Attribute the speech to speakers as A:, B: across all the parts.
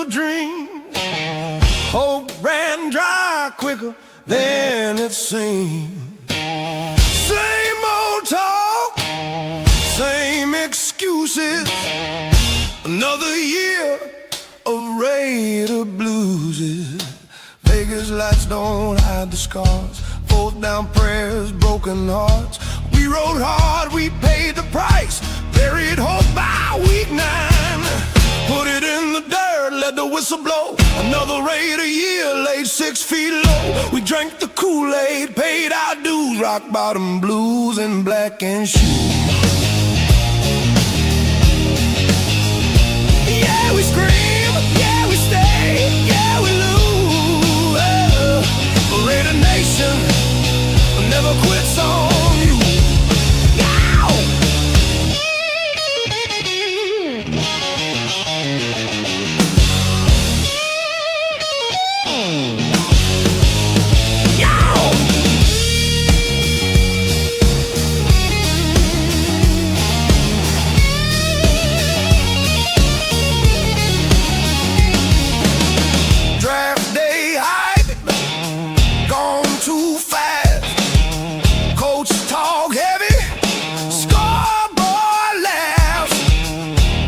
A: never dreamed. Hope ran dry quicker than it seemed. Same old talk, same excuses. Another year of Raider blues. Vegas lights don't hide the scars. Fourth down prayers, broken hearts. We rode hard, we paid the price. Buried hope by week 9. Put it in the dirt, let the whistle blow. Another Raider year, laid 6 feet low. We drank the Kool-Aid, paid our dues. Rock bottom blues and black and shoes. Yeah, we scream, yeah, we stay, yeah, we lose. Raider Nation never quits on you. Now! Draft day hype, gone too fast. Coach talk heavy, scoreboard laughs.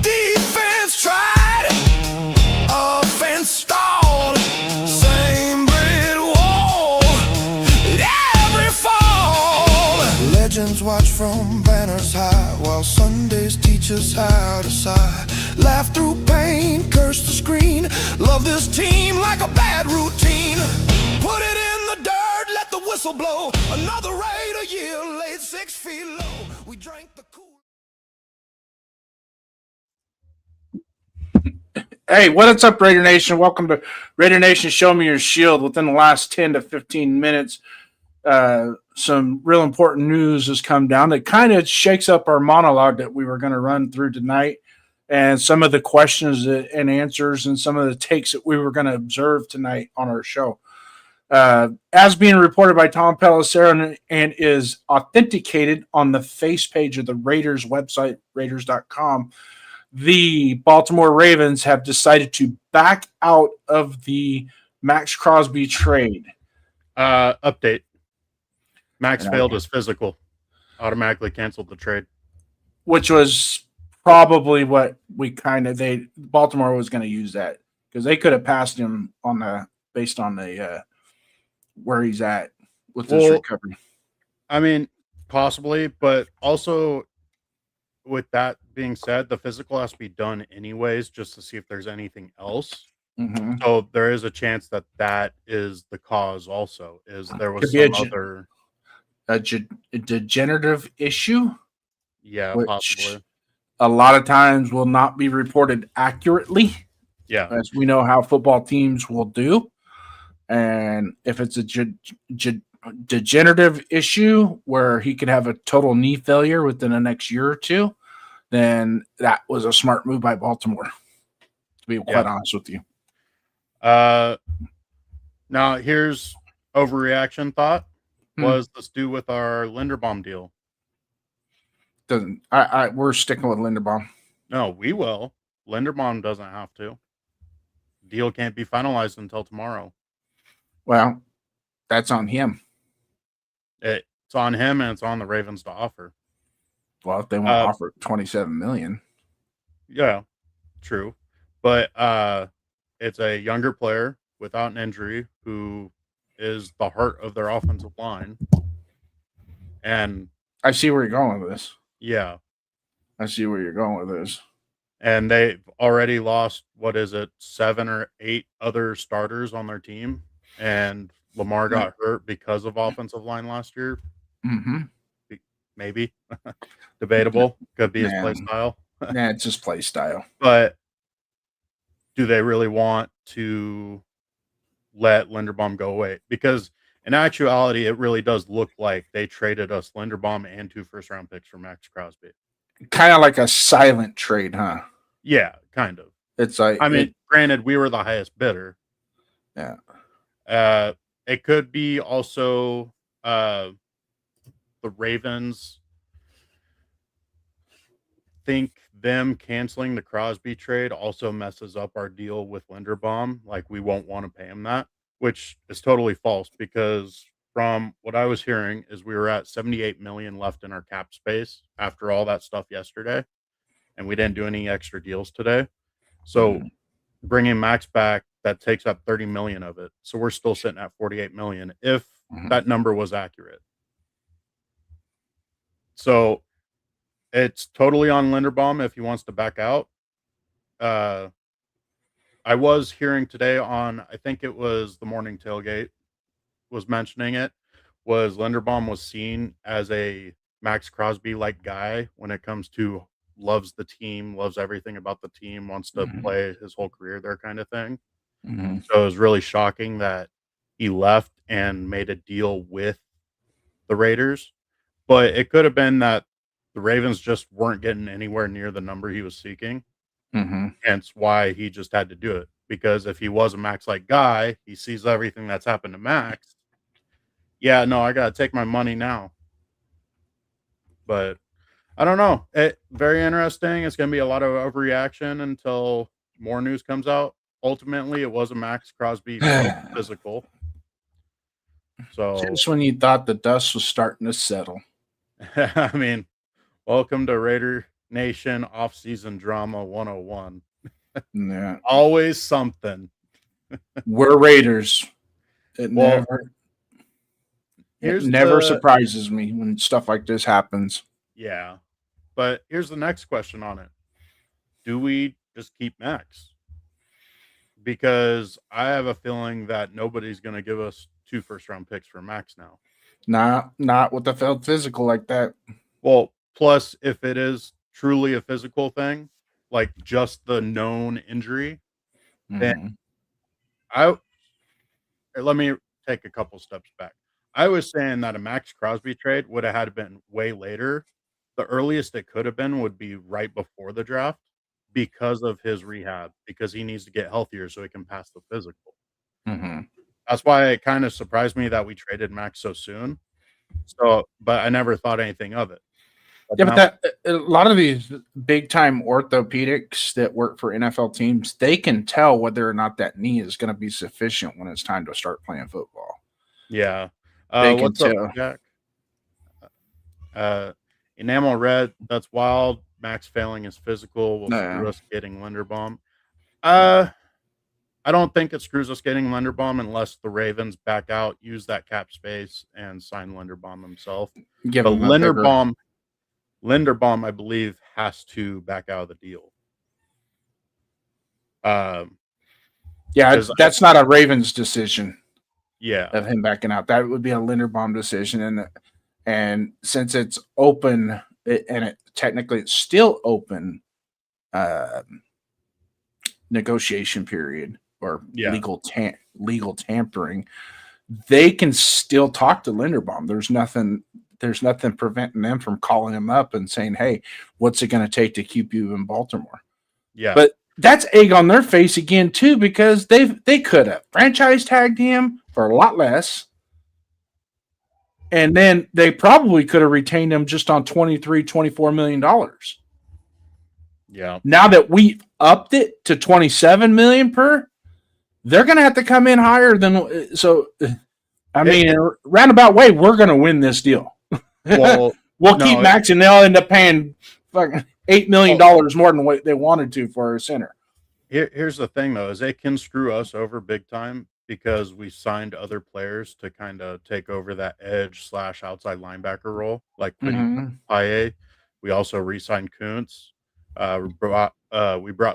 A: Defense tried, offense stalled. Same brick wall every fall. Legends watch from banners high, while Sundays teach us how to sigh. Laugh through pain, curse the screen. Love this team like a bad routine. Put it in the dirt, let the whistle blow. Another Raider year, laid 6 feet low. We drank the cool.
B: Hey, what's up, Raider Nation? Welcome to Raider Nation Show Me Your Shield. Within the last 10 to 15 minutes, some real important news has come down that kind of shakes up our monologue that we were going to run through tonight, and some of the questions and answers and some of the takes that we were going to observe tonight on our show. As being reported by Tom Pelissero and is authenticated on the face page of the Raiders website, Raiders.com, the Baltimore Ravens have decided to back out of the Max Crosby trade.
C: Update. Max failed his physical. Automatically canceled the trade.
B: Which was probably what Baltimore was going to use that, because they could have passed him based on the where he's at with his recovery.
C: I mean, possibly, but also with that being said, the physical has to be done anyways, just to see if there's anything else.
B: Mm-hmm.
C: So there is a chance that is the cause. Also, is there was
B: a degenerative issue?
C: Yeah,
B: which
C: possibly.
B: A lot of times will not be reported accurately.
C: Yeah,
B: as we know how football teams will do. And if it's a degenerative issue where he could have a total knee failure within the next year or two, then that was a smart move by Baltimore, to be quite honest with you.
C: Now here's overreaction thought. Was this do with our Linderbaum deal?
B: We're sticking with Linderbaum.
C: No, we will. Linderbaum doesn't have to. Deal can't be finalized until tomorrow.
B: Well, that's on him.
C: It's on him, and it's on the Ravens to offer.
B: Well, if they want to offer $27 million.
C: Yeah, true. But it's a younger player without an injury who is the heart of their offensive line. And
B: I see where you're going with this.
C: Yeah.
B: I see where you're going with this.
C: And they've already lost, 7 or 8 other starters on their team. And Lamar got hurt because of offensive line last year.
B: Mm-hmm.
C: Maybe. Debatable. Could be his play style.
B: Yeah, it's his play style.
C: But do they really want to let Linderbaum go away? Because in actuality, it really does look like they traded us Linderbaum and 2 first-round picks for Max Crosby.
B: Kind of like a silent trade, huh?
C: Yeah, kind of.
B: It's like,
C: granted, we were the highest bidder.
B: Yeah.
C: It could be also the Ravens think them canceling the Crosby trade also messes up our deal with Linderbaum. Like, we won't want to pay him that, which is totally false because from what I was hearing is we were at 78 million left in our cap space after all that stuff yesterday, and we didn't do any extra deals today. So bringing Max back, that takes up 30 million of it. So we're still sitting at 48 million if that number was accurate. So it's totally on Linderbaum if he wants to back out. I was hearing today on, I think it was the morning tailgate was mentioning it, was Linderbaum was seen as a Max Crosby like guy when it comes to loves the team, loves everything about the team, wants to play his whole career there kind of thing. So it was really shocking that he left and made a deal with the Raiders. But it could have been that the Ravens just weren't getting anywhere near the number he was seeking. Hence why he just had to do it. Because if he was a Max-like guy, he sees everything that's happened to Max. Yeah, no, I got to take my money now. But I don't know. Very interesting. It's going to be a lot of overreaction until more news comes out. Ultimately, it was a Max Crosby physical. So
B: just when you thought the dust was starting to settle.
C: I mean, welcome to Raider Nation off-season drama 101.
B: Yeah.
C: Always something.
B: We're Raiders. It
C: Well,
B: never surprises me when stuff like this happens.
C: Yeah. But here's the next question on it. Do we just keep Max? Because I have a feeling that nobody's going to give us 2 first-round picks for Max now.
B: Not with the physical like that.
C: Well, plus if it is truly a physical thing, like just the known injury, then let me take a couple steps back. I was saying that a Max Crosby trade would have had been way later. The earliest it could have been would be right before the draft because of his rehab, because he needs to get healthier so he can pass the physical. That's why it kind of surprised me that we traded Max so soon. So, but I never thought anything of it.
B: But a lot of these big time orthopedics that work for NFL teams, they can tell whether or not that knee is going to be sufficient when it's time to start playing football.
C: Yeah.
B: What's up,
C: Jack? Enamel red. That's wild. Max failing his physical will screw us getting Linderbaum. I don't think it screws us getting Linderbaum unless the Ravens back out, use that cap space, and sign Linderbaum himself. But Linderbaum, I believe, has to back out of the deal.
B: That's not a Ravens decision.
C: Yeah,
B: of him backing out. That would be a Linderbaum decision, and since it's open, technically it's still open negotiation period or legal tampering, they can still talk to Linderbaum. There's nothing preventing them from calling him up and saying, "Hey, what's it going to take to keep you in Baltimore?"
C: Yeah,
B: but that's egg on their face again too, because they could have franchise tagged him for a lot less, and then they probably could have retained him just on $24 million.
C: Yeah.
B: Now that we upped it to $27 million per, they're going to have to come in higher than so. I mean, roundabout way, we're going to win this deal. We'll keep Max, and they'll end up paying fucking $8 million more than what they wanted to for our center.
C: Here's the thing, though, is it can screw us over big time because we signed other players to kind of take over that edge / outside linebacker role, like Paye. We also re-signed Kuntz. We brought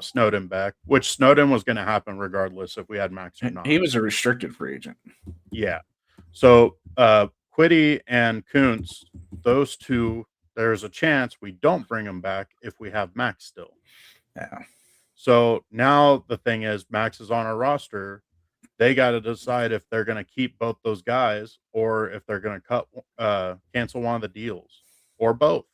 C: Snowden back, which Snowden was going to happen regardless if we had Max or not.
B: He was a restricted free agent.
C: Yeah. So Quiddy and Kuntz, those two, there's a chance we don't bring them back if we have Max still.
B: Yeah.
C: So now the thing is, Max is on our roster. They got to decide if they're going to keep both those guys or if they're going to cancel one of the deals or both.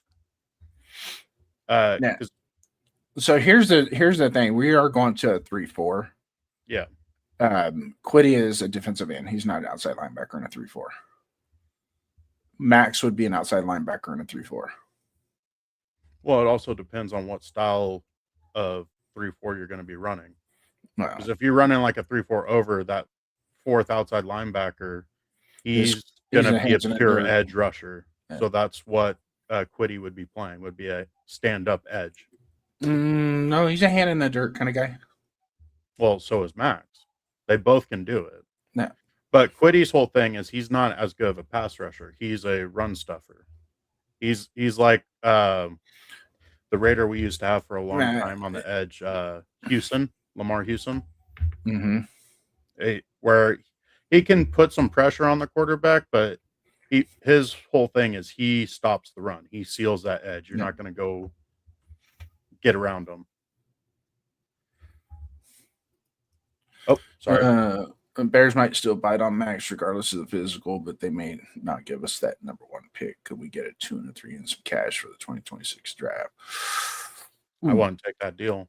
B: So here's the thing. We are going to a 3-4.
C: Yeah.
B: Quiddy is a defensive end. He's not an outside linebacker in a 3-4. Max would be an outside linebacker in a 3-4.
C: Well, it also depends on what style of 3-4 you're going to be running.
B: Well,
C: Because if you're running like a 3-4 over, that fourth outside linebacker, he's going
B: he's
C: to
B: a
C: be a
B: hands in the
C: pure
B: dirt.
C: edge rusher.
B: Yeah.
C: So that's what Quiddy would be playing, would be a stand-up edge.
B: No, he's a hand in the dirt kind of guy.
C: Well, so is Max. They both can do it.
B: No.
C: But Quiddy's whole thing is he's not as good of a pass rusher. He's a run stuffer. He's like the Raider we used to have for a long time on the edge, Houston, Lamar Houston.
B: Mm-hmm.
C: Where he can put some pressure on the quarterback, but his whole thing is he stops the run. He seals that edge. You're not going to go get around him. Oh, sorry.
B: Bears might still bite on Max regardless of the physical, but they may not give us that number 1 pick. Could we get a 2 and a 3 and some cash for the 2026 draft?
C: I want to take that deal.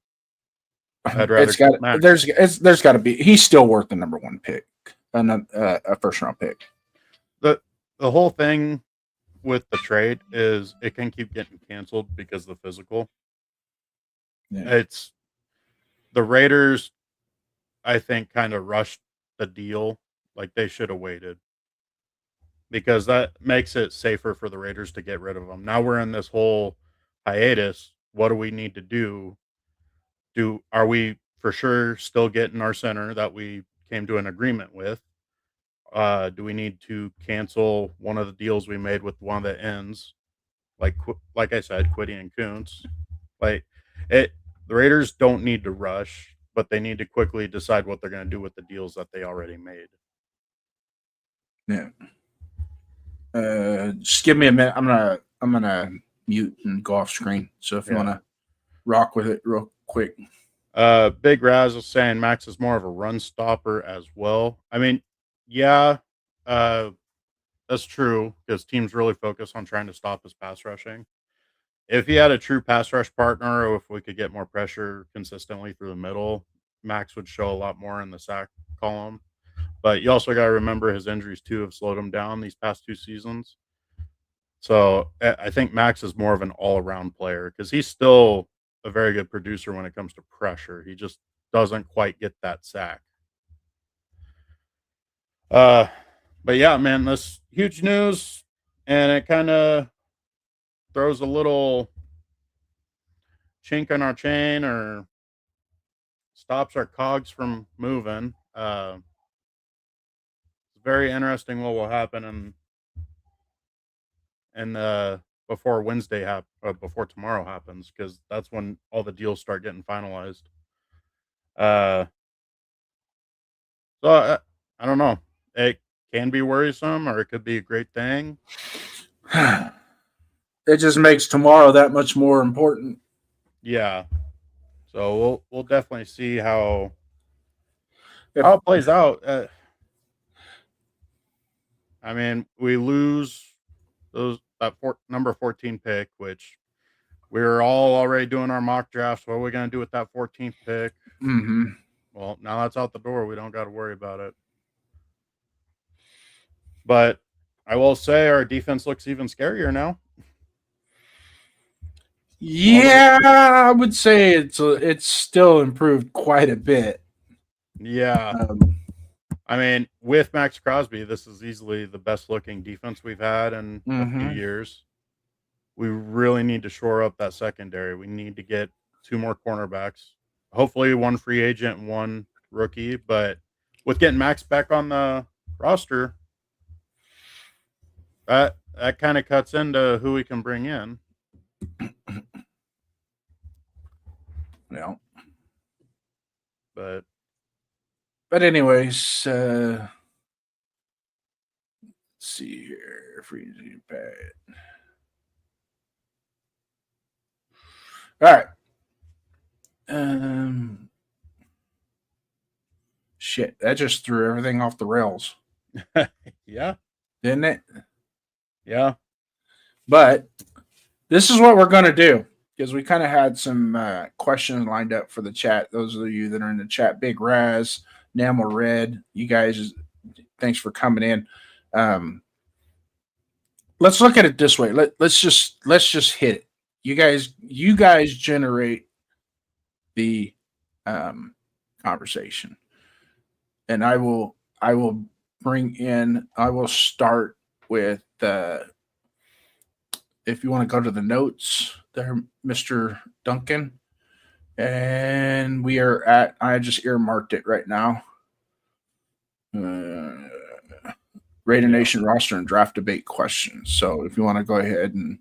C: I'd rather
B: there's got to be. He's still worth the number 1 pick, a first round pick.
C: The whole thing with the trade is it can keep getting canceled because of the physical.
B: Yeah.
C: It's the Raiders, I think, kind of rushed the deal. Like they should have waited because that makes it safer for the Raiders to get rid of them. Now we're in this whole hiatus. What do we need to do? Are we for sure still getting our center that we came to an agreement with? Do we need to cancel one of the deals we made with one of the ends? Like I said, Quiddy and Kuntz. The Raiders don't need to rush, but they need to quickly decide what they're going to do with the deals that they already made.
B: Yeah. Just give me a minute. I'm gonna mute and go off screen. So if you want to rock with it real quick.
C: Big Raz is saying Max is more of a run stopper as well. I mean, yeah, that's true because teams really focus on trying to stop his pass rushing. If he had a true pass rush partner, or if we could get more pressure consistently through the middle, Max would show a lot more in the sack column. But you also got to remember his injuries too have slowed him down these past 2 seasons. So I think Max is more of an all-around player because he's still a very good producer when it comes to pressure. He just doesn't quite get that sack. But yeah, man, this huge news, and it kind of throws a little chink in our chain or stops our cogs from moving. It's very interesting what will happen and before Wednesday before tomorrow happens, because that's when all the deals start getting finalized. So I don't know. It can be worrisome, or it could be a great thing.
B: It just makes tomorrow that much more important.
C: Yeah. So we'll definitely see how it plays out. I mean, we lose number 14 pick, which we're all already doing our mock drafts. What are we going to do with that 14th pick?
B: Mm-hmm.
C: Well, now that's out the door. We don't got to worry about it. But I will say our defense looks even scarier now.
B: Yeah, I would say it's still improved quite a bit.
C: Yeah. I mean, with Max Crosby, this is easily the best looking defense we've had in a few years. We really need to shore up that secondary. We need to get 2 more cornerbacks, hopefully 1 free agent and 1 rookie. But with getting Max back on the roster, that kind of cuts into who we can bring in.
B: Yeah.
C: But
B: anyways, let's see here. Freezing pad. All right. Shit, that just threw everything off the rails.
C: Yeah.
B: Didn't it?
C: Yeah.
B: But this is what we're going to do, because we kind of had some questions lined up for the chat. Those of you that are in the chat, Big Raz, Enamel Red, you guys, thanks for coming in. Let's look at it this way. Let's just hit it. you guys generate the conversation, and I will start with if you want to go to the notes there, Mr. Duncan. And I just earmarked it right now. Raider Nation roster and draft debate questions. So if you want to go ahead and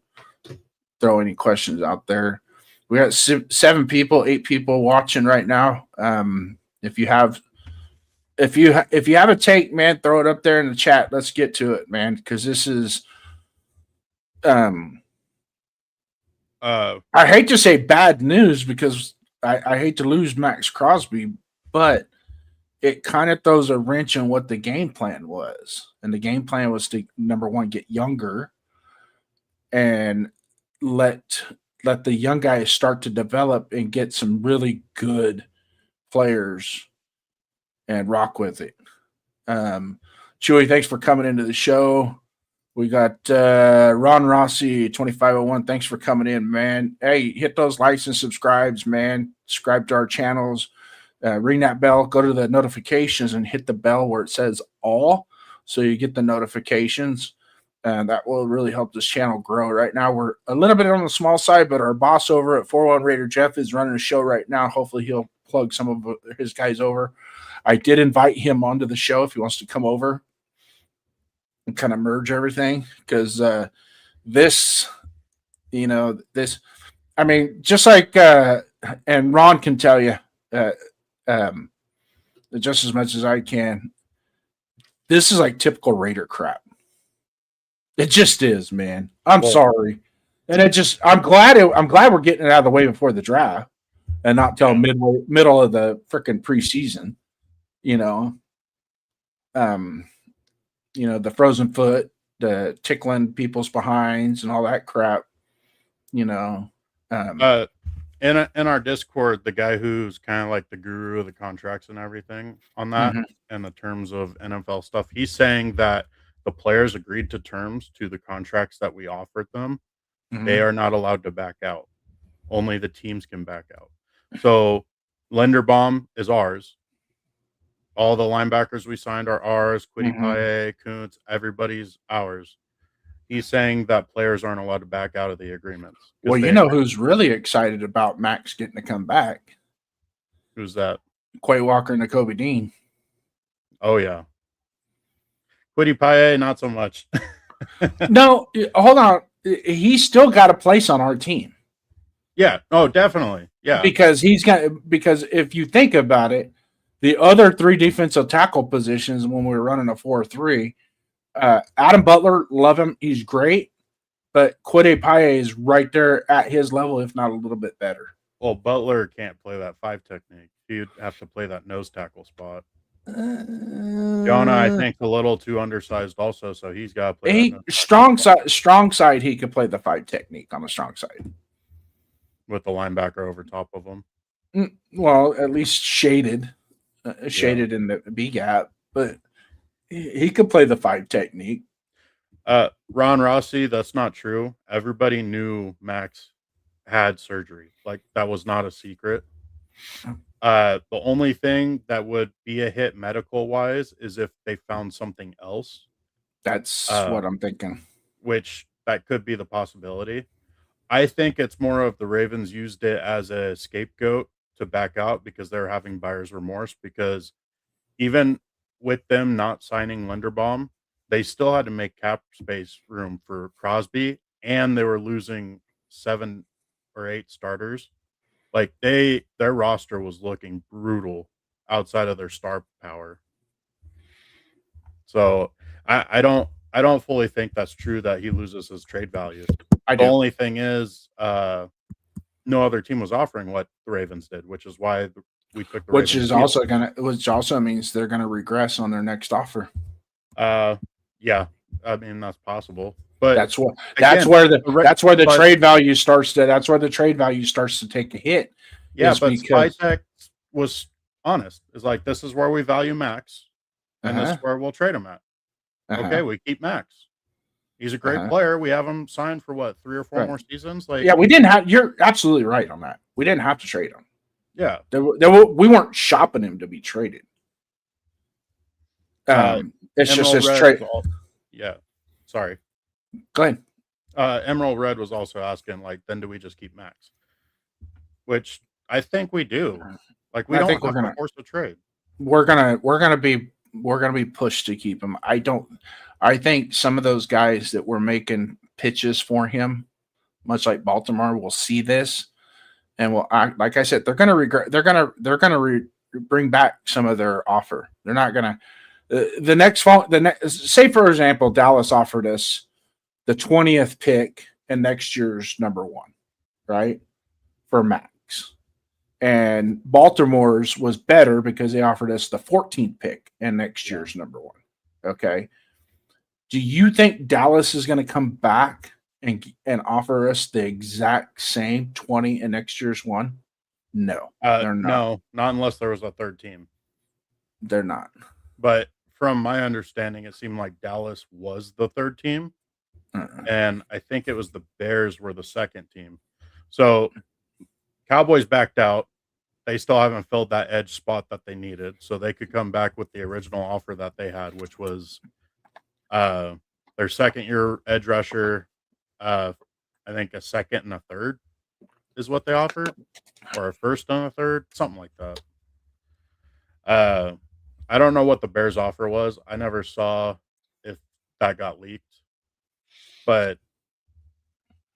B: throw any questions out there, we got 7 people, 8 people watching right now. If you have a take, man, throw it up there in the chat. Let's get to it, man, because this is I hate to say bad news because I hate to lose Max Crosby, but it kind of throws a wrench in what the game plan was. And the game plan was to, number one, get younger and let the young guys start to develop and get some really good players and rock with it. Chewy, thanks for coming into the show. We got Ron Rossi, 2501. Thanks for coming in, man. Hey, hit those likes and subscribes, man. Subscribe to our channels. Ring that bell. Go to the notifications and hit the bell where it says all, so you get the notifications. And that will really help this channel grow. Right now, we're a little bit on the small side, but our boss over at 41 Raider, Jeff, is running a show right now. Hopefully, he'll plug some of his guys over. I did invite him onto the show if he wants to come over and kind of merge everything, because this, I mean, just like, and Ron can tell you just as much as I can, this is like typical Raider crap. It just is, man. I'm sorry. And I'm glad we're getting it out of the way before the draft and not till middle of the freaking preseason, the frozen foot, the tickling people's behinds and all that crap,
C: in our Discord, the guy who's kind of like the guru of the contracts and everything on that and the terms of NFL stuff, he's saying that the players agreed to terms to the contracts that we offered them. They are not allowed to back out. Only the teams can back out. So Linderbaum is ours. All the linebackers we signed are ours. Quiddy Paye, Kuntz, everybody's ours. He's saying that players aren't allowed to back out of the agreements.
B: Well, you know who's really excited about Max getting to come back?
C: Who's that?
B: Quay Walker and Nakobe Dean.
C: Oh, yeah. Quiddy Paye, not so much.
B: No, hold on. He's still got a place on our team.
C: Yeah. Oh, definitely. Yeah.
B: Because if you think about it, the other 3 defensive tackle positions when we were running a 4-3, Adam Butler, love him. He's great. But Quiddy Paye is right there at his level, if not a little bit better.
C: Well, Butler can't play that 5 technique. He'd have to play that nose tackle spot. Jonah, I think, a little too undersized also, so he's got to play
B: strong side. He could play the 5 technique on the strong side
C: with the linebacker over top of him.
B: Well, at least shaded in the B gap, but he could play the 5 technique.
C: Ron Rossi, that's not true. Everybody knew Max had surgery. Like, that was not a secret. The only thing that would be a hit medical wise is if they found something else.
B: That's what I'm thinking.
C: Which that could be the possibility. I think it's more of the Ravens used it as a scapegoat to back out because they're having buyer's remorse, because even with them not signing Linderbaum, they still had to make cap space room for Crosby, and they were losing 7 or 8 starters. Like, their roster was looking brutal outside of their star power. So I don't fully think that's true that he loses his trade value. The only thing is no other team was offering what the Ravens did, which is why we took the
B: which
C: Ravens
B: also means they're gonna regress on their next offer.
C: Yeah, I mean, that's possible. But
B: that's where the trade value starts to take a hit.
C: Yeah, but Spytek was honest. It's like, this is where we value Max, and this is where we'll trade him at. Okay, we keep Max. He's a great player. We have him signed for what, 3 or 4 more seasons? Like,
B: yeah, we didn't have. You're absolutely right on that. We didn't have to trade him.
C: Yeah,
B: we weren't shopping him to be traded. It's just his trade.
C: Yeah, sorry.
B: Go ahead.
C: Emerald Red was also asking, like, then do we just keep Max? Which I think we do. Like, we don't have to force a trade.
B: We're gonna be pushed to keep him. I think some of those guys that were making pitches for him, much like Baltimore, will see this and will act. Like I said, they're gonna regret. They're gonna bring back some of their offer. They're not gonna. Say for example, Dallas offered us the 20th pick and next year's number 1, right, for Max. And Baltimore's was better because they offered us the 14th pick and next year's number 1. Okay. Do you think Dallas is going to come back and offer us the exact same 20 and next year's 1? No, they're not.
C: No, not unless there was a third team.
B: They're not.
C: But from my understanding, it seemed like Dallas was the third team. And I think it was the Bears were the second team. So Cowboys backed out. They still haven't filled that edge spot that they needed. So they could come back with the original offer that they had, which was their second-year edge rusher. I think a second and a third is what they offered, or a first and a third, something like that. I don't know what the Bears offer was. I never saw if that got leaked. But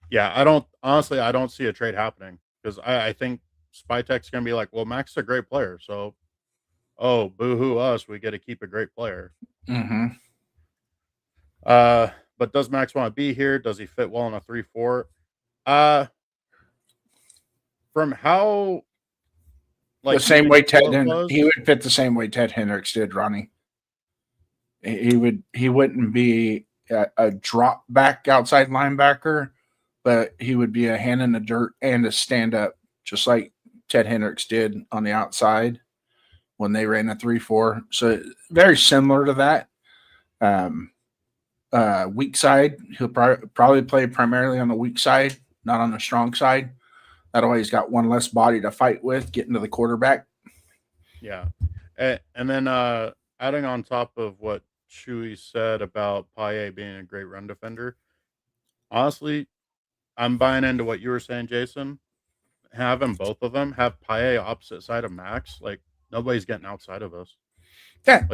C: yeah, I don't see a trade happening because I think Spytek's going to be like, well, Max is a great player. So, boo-hoo us. We get to keep a great player.
B: Mm-hmm.
C: But does Max want to be here? Does he fit well in a 3-4? From how, like,
B: the same way he would fit the same way Ted Hendricks did, Ronnie. He wouldn't be a drop back outside linebacker, but he would be a hand in the dirt and a stand up, just like Ted Hendricks did on the outside when they ran a 3-4. So very similar to that. Weak side, he'll probably play primarily on the weak side, not on the strong side. That way he's got one less body to fight with, getting to the quarterback.
C: Yeah. And then adding on top of what Chewy said about Paye being a great run defender, honestly, I'm buying into what you were saying, Jason. Having both of them, have Paye opposite side of Max, like, nobody's getting outside of us.
B: Yeah,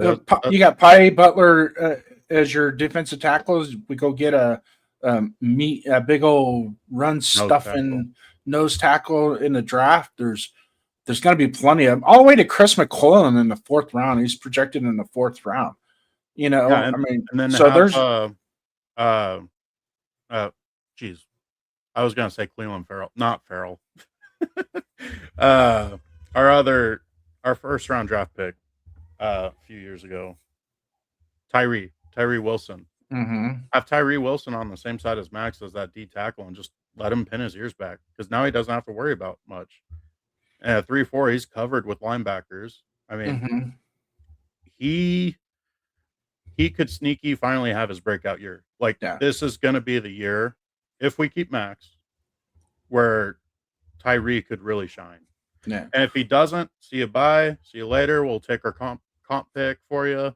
B: you got Paye, Butler as your defensive tackles. We go get a big old run stuffing nose tackle in the draft. There's going to be plenty of them, all the way to Chris McClellan in the 4th round. He's projected in the 4th round. You know,
C: yeah, and then so there's geez, I was gonna say Cleveland Farrell, not Farrell. Our 1st round draft pick a few years ago, Tyree Wilson.
B: Mm-hmm.
C: Have Tyree Wilson on the same side as Max as that D tackle and just let him pin his ears back, because now he doesn't have to worry about much. And at 3-4, he's covered with linebackers. I mean, he could sneaky finally have his breakout year. Like, this is going to be the year, if we keep Max, where Tyree could really shine.
B: Yeah.
C: And if he doesn't, see you bye. See you later. We'll take our comp pick for you.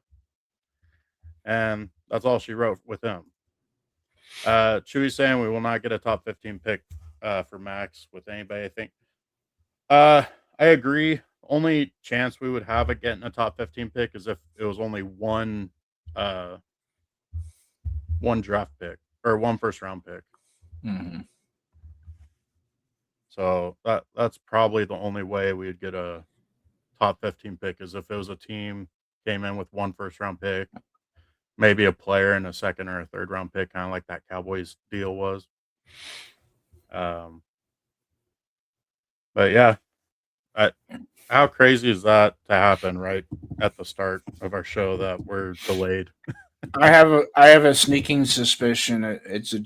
C: And that's all she wrote with him. Chewy's saying we will not get a top 15 pick for Max with anybody, I think. I agree. Only chance we would have at getting a top 15 pick is if it was only one draft pick or one 1st round pick.
B: Mm-hmm.
C: So that's probably the only way we'd get a top 15 pick, is if it was a team came in with one 1st round pick, maybe a player in a 2nd or a 3rd round pick, kind of like that Cowboys deal was. But yeah, how crazy is that to happen right at the start of our show that we're delayed?
B: I have a sneaking suspicion it's a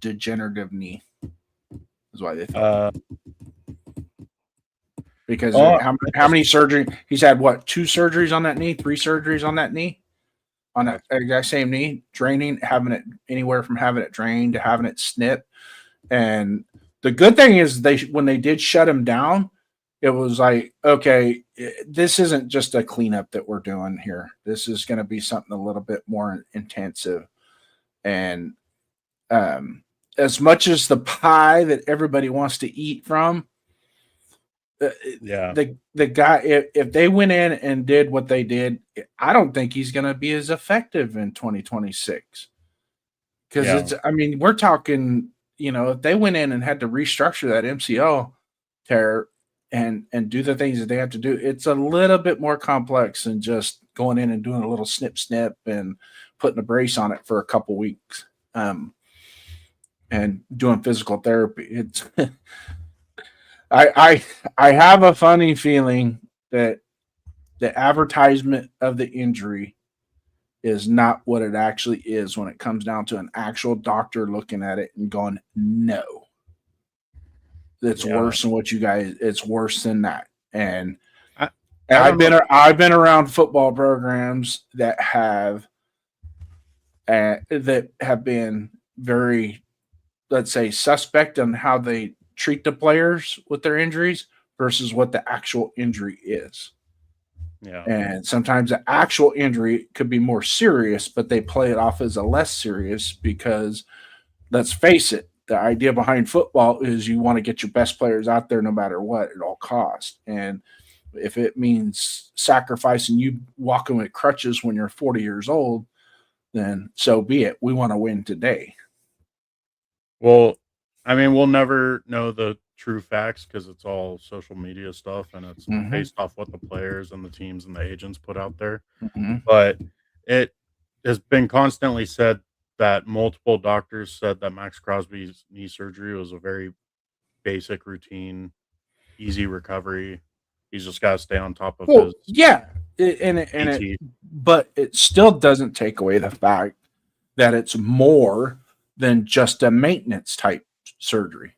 B: degenerative knee. Is why they thought. Because how many surgery he's had? What, 2 surgeries on that knee? 3 surgeries on that knee on that exact same knee, draining, having it anywhere from having it drained to having it snip. And the good thing is when they did shut him down, it was like, okay, this isn't just a cleanup that we're doing here. This is going to be something a little bit more intensive. And as much as the pie that everybody wants to eat from, the guy, if they went in and did what they did, I don't think he's going to be as effective in 2026. Because we're talking, if they went in and had to restructure that MCL tear and do the things that they have to do, it's a little bit more complex than just going in and doing a little snip and putting a brace on it for a couple weeks and doing physical therapy. It's I have a funny feeling that the advertisement of the injury is not what it actually is when it comes down to an actual doctor looking at it and going, no, it's worse than what you guys, it's worse than that. And I've been around football programs that have been very, let's say, suspect on how they treat the players with their injuries versus what the actual injury is.
C: Yeah.
B: And sometimes the actual injury could be more serious, but they play it off as a less serious because, let's face it, the idea behind football is you want to get your best players out there no matter what at all costs. And if it means sacrificing you walking with crutches when you're 40 years old, then so be it. We want to win today.
C: Well, we'll never know the true facts because it's all social media stuff and it's based off what the players and the teams and the agents put out there. But it has been constantly said that multiple doctors said that Max Crosby's knee surgery was a very basic routine, easy recovery. He's just got to stay on top of his.
B: Yeah. But it still doesn't take away the fact that it's more than just a maintenance type surgery.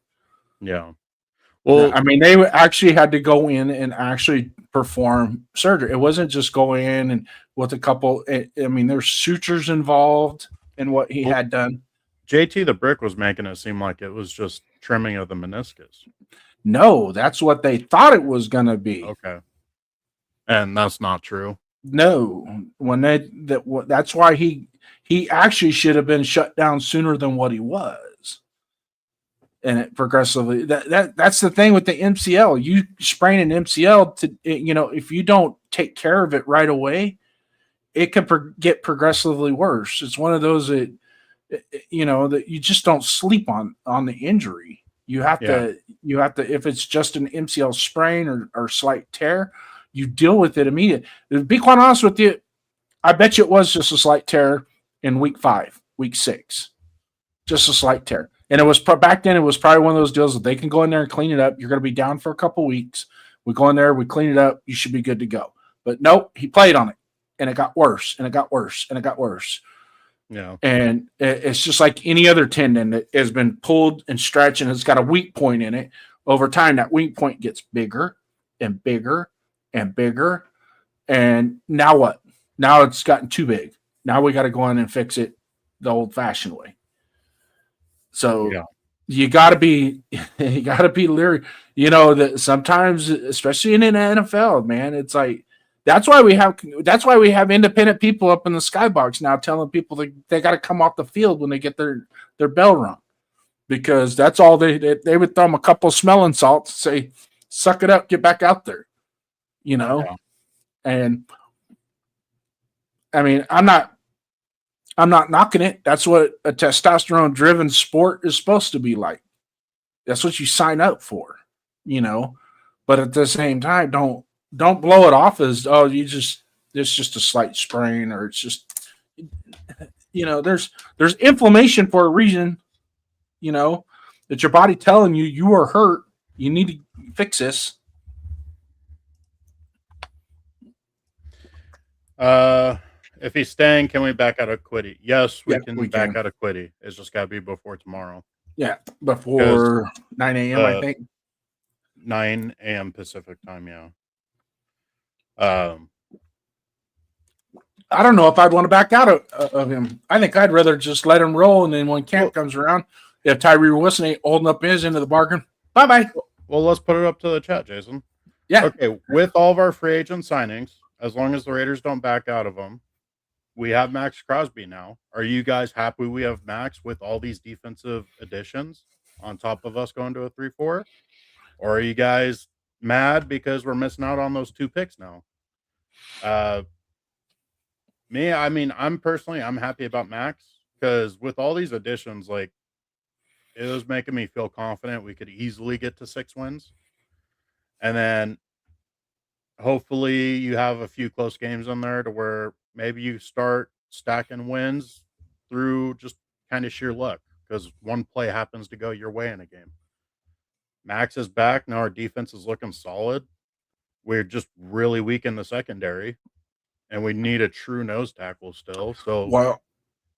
C: Yeah. Well,
B: they actually had to go in and actually perform surgery. It wasn't just going in and with a couple. There's sutures involved in what he had done.
C: JT the Brick was making it seem like it was just trimming of the meniscus.
B: No, that's what they thought it was going to be.
C: Okay. And that's not true.
B: No, that's why he actually should have been shut down sooner than what he was. And it progressively that's the thing with the MCL. You sprain an MCL if you don't take care of it right away, it could get progressively worse. It's one of those that that you just don't sleep on the injury. You have to if it's just an MCL sprain or slight tear, you deal with it immediately. To be quite honest with you, I bet you it was just a slight tear in week 5, week 6, just a slight tear. And it was back then. It was probably one of those deals that they can go in there and clean it up. You're going to be down for a couple weeks. We go in there, we clean it up. You should be good to go. But nope, he played on it, and it got worse, and it got worse, and it got worse.
C: Yeah.
B: And it's just like any other tendon that has been pulled and stretched, and it's got a weak point in it. Over time, that weak point gets bigger and bigger and bigger. And now what? Now it's gotten too big. Now we got to go in and fix it the old-fashioned way. So you got to be leery. That sometimes, especially in the NFL, man, it's like that's why we have independent people up in the skybox now telling people they got to come off the field when they get their bell rung, because that's all they would throw them a couple of smelling salts, say, suck it up, get back out there, And I'm not knocking it. That's what a testosterone-driven sport is supposed to be like. That's what you sign up for, But at the same time, don't blow it off as it's just a slight sprain, or it's just there's inflammation for a reason, that your body telling you are hurt. You need to fix this.
C: If he's staying, can we back out of Quiddy? Yes, we can back out of Quiddy. It's just got to be before tomorrow.
B: Yeah, before 9 a.m., I think.
C: 9 a.m. Pacific time, yeah.
B: I don't know if I'd want to back out of him. I think I'd rather just let him roll, and then when camp comes around, if Tyree Wilson ain't holding up his end of the bargain, bye-bye.
C: Well, let's put it up to the chat, Jason.
B: Yeah.
C: Okay, with all of our free agent signings, as long as the Raiders don't back out of them, we have Max Crosby now. Are you guys happy we have Max with all these defensive additions on top of us going to a 3-4? Or are you guys mad because we're missing out on those 2 picks now? Me, I mean, I'm happy about Max because with all these additions, like, it was making me feel confident we could easily get to 6 wins. And then hopefully you have a few close games in there to where maybe you start stacking wins through just kind of sheer luck because one play happens to go your way in a game. Max is back. Now our defense is looking solid. We're just really weak in the secondary, and we need a true nose tackle still. So,
B: Well,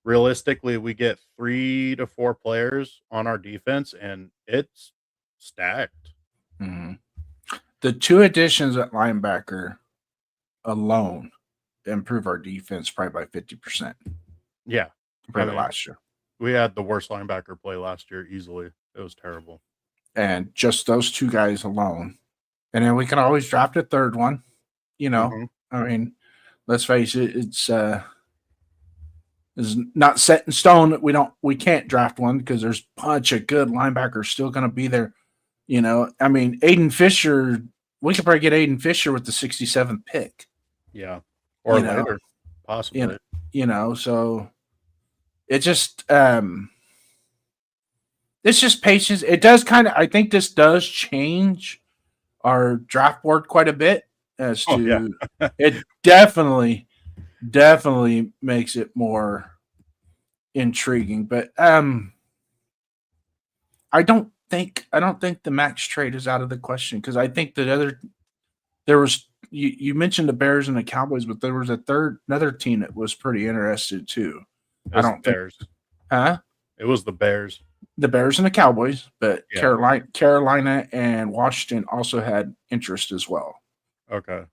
C: realistically, we get 3 to 4 players on our defense, and it's stacked.
B: mm-hmm. The 2 additions at linebacker alone improve our defense probably by 50%.
C: Yeah,
B: compared to last year.
C: We had the worst linebacker play last year easily. It was terrible.
B: And just those 2 guys alone. And then we can always draft a 3rd one. You know, I mean, let's face it, it's not set in stone. We can't draft one because there's a bunch of good linebackers still going to be there. You know, I mean, Aiden Fisher, we could probably get Aiden Fisher with the 67th pick.
C: Yeah. Or later, possibly.
B: You know, so it just it's just patience. It does I think this does change our draft board quite a bit as to it definitely makes it more intriguing. But I don't think the Max trade is out of the question because I think that you mentioned the Bears and the Cowboys, but there was another team that was pretty interested too.
C: I don't Bears. It was the Bears.
B: The Bears and the Cowboys, but Carolina and Washington also had interest as well.
C: Okay.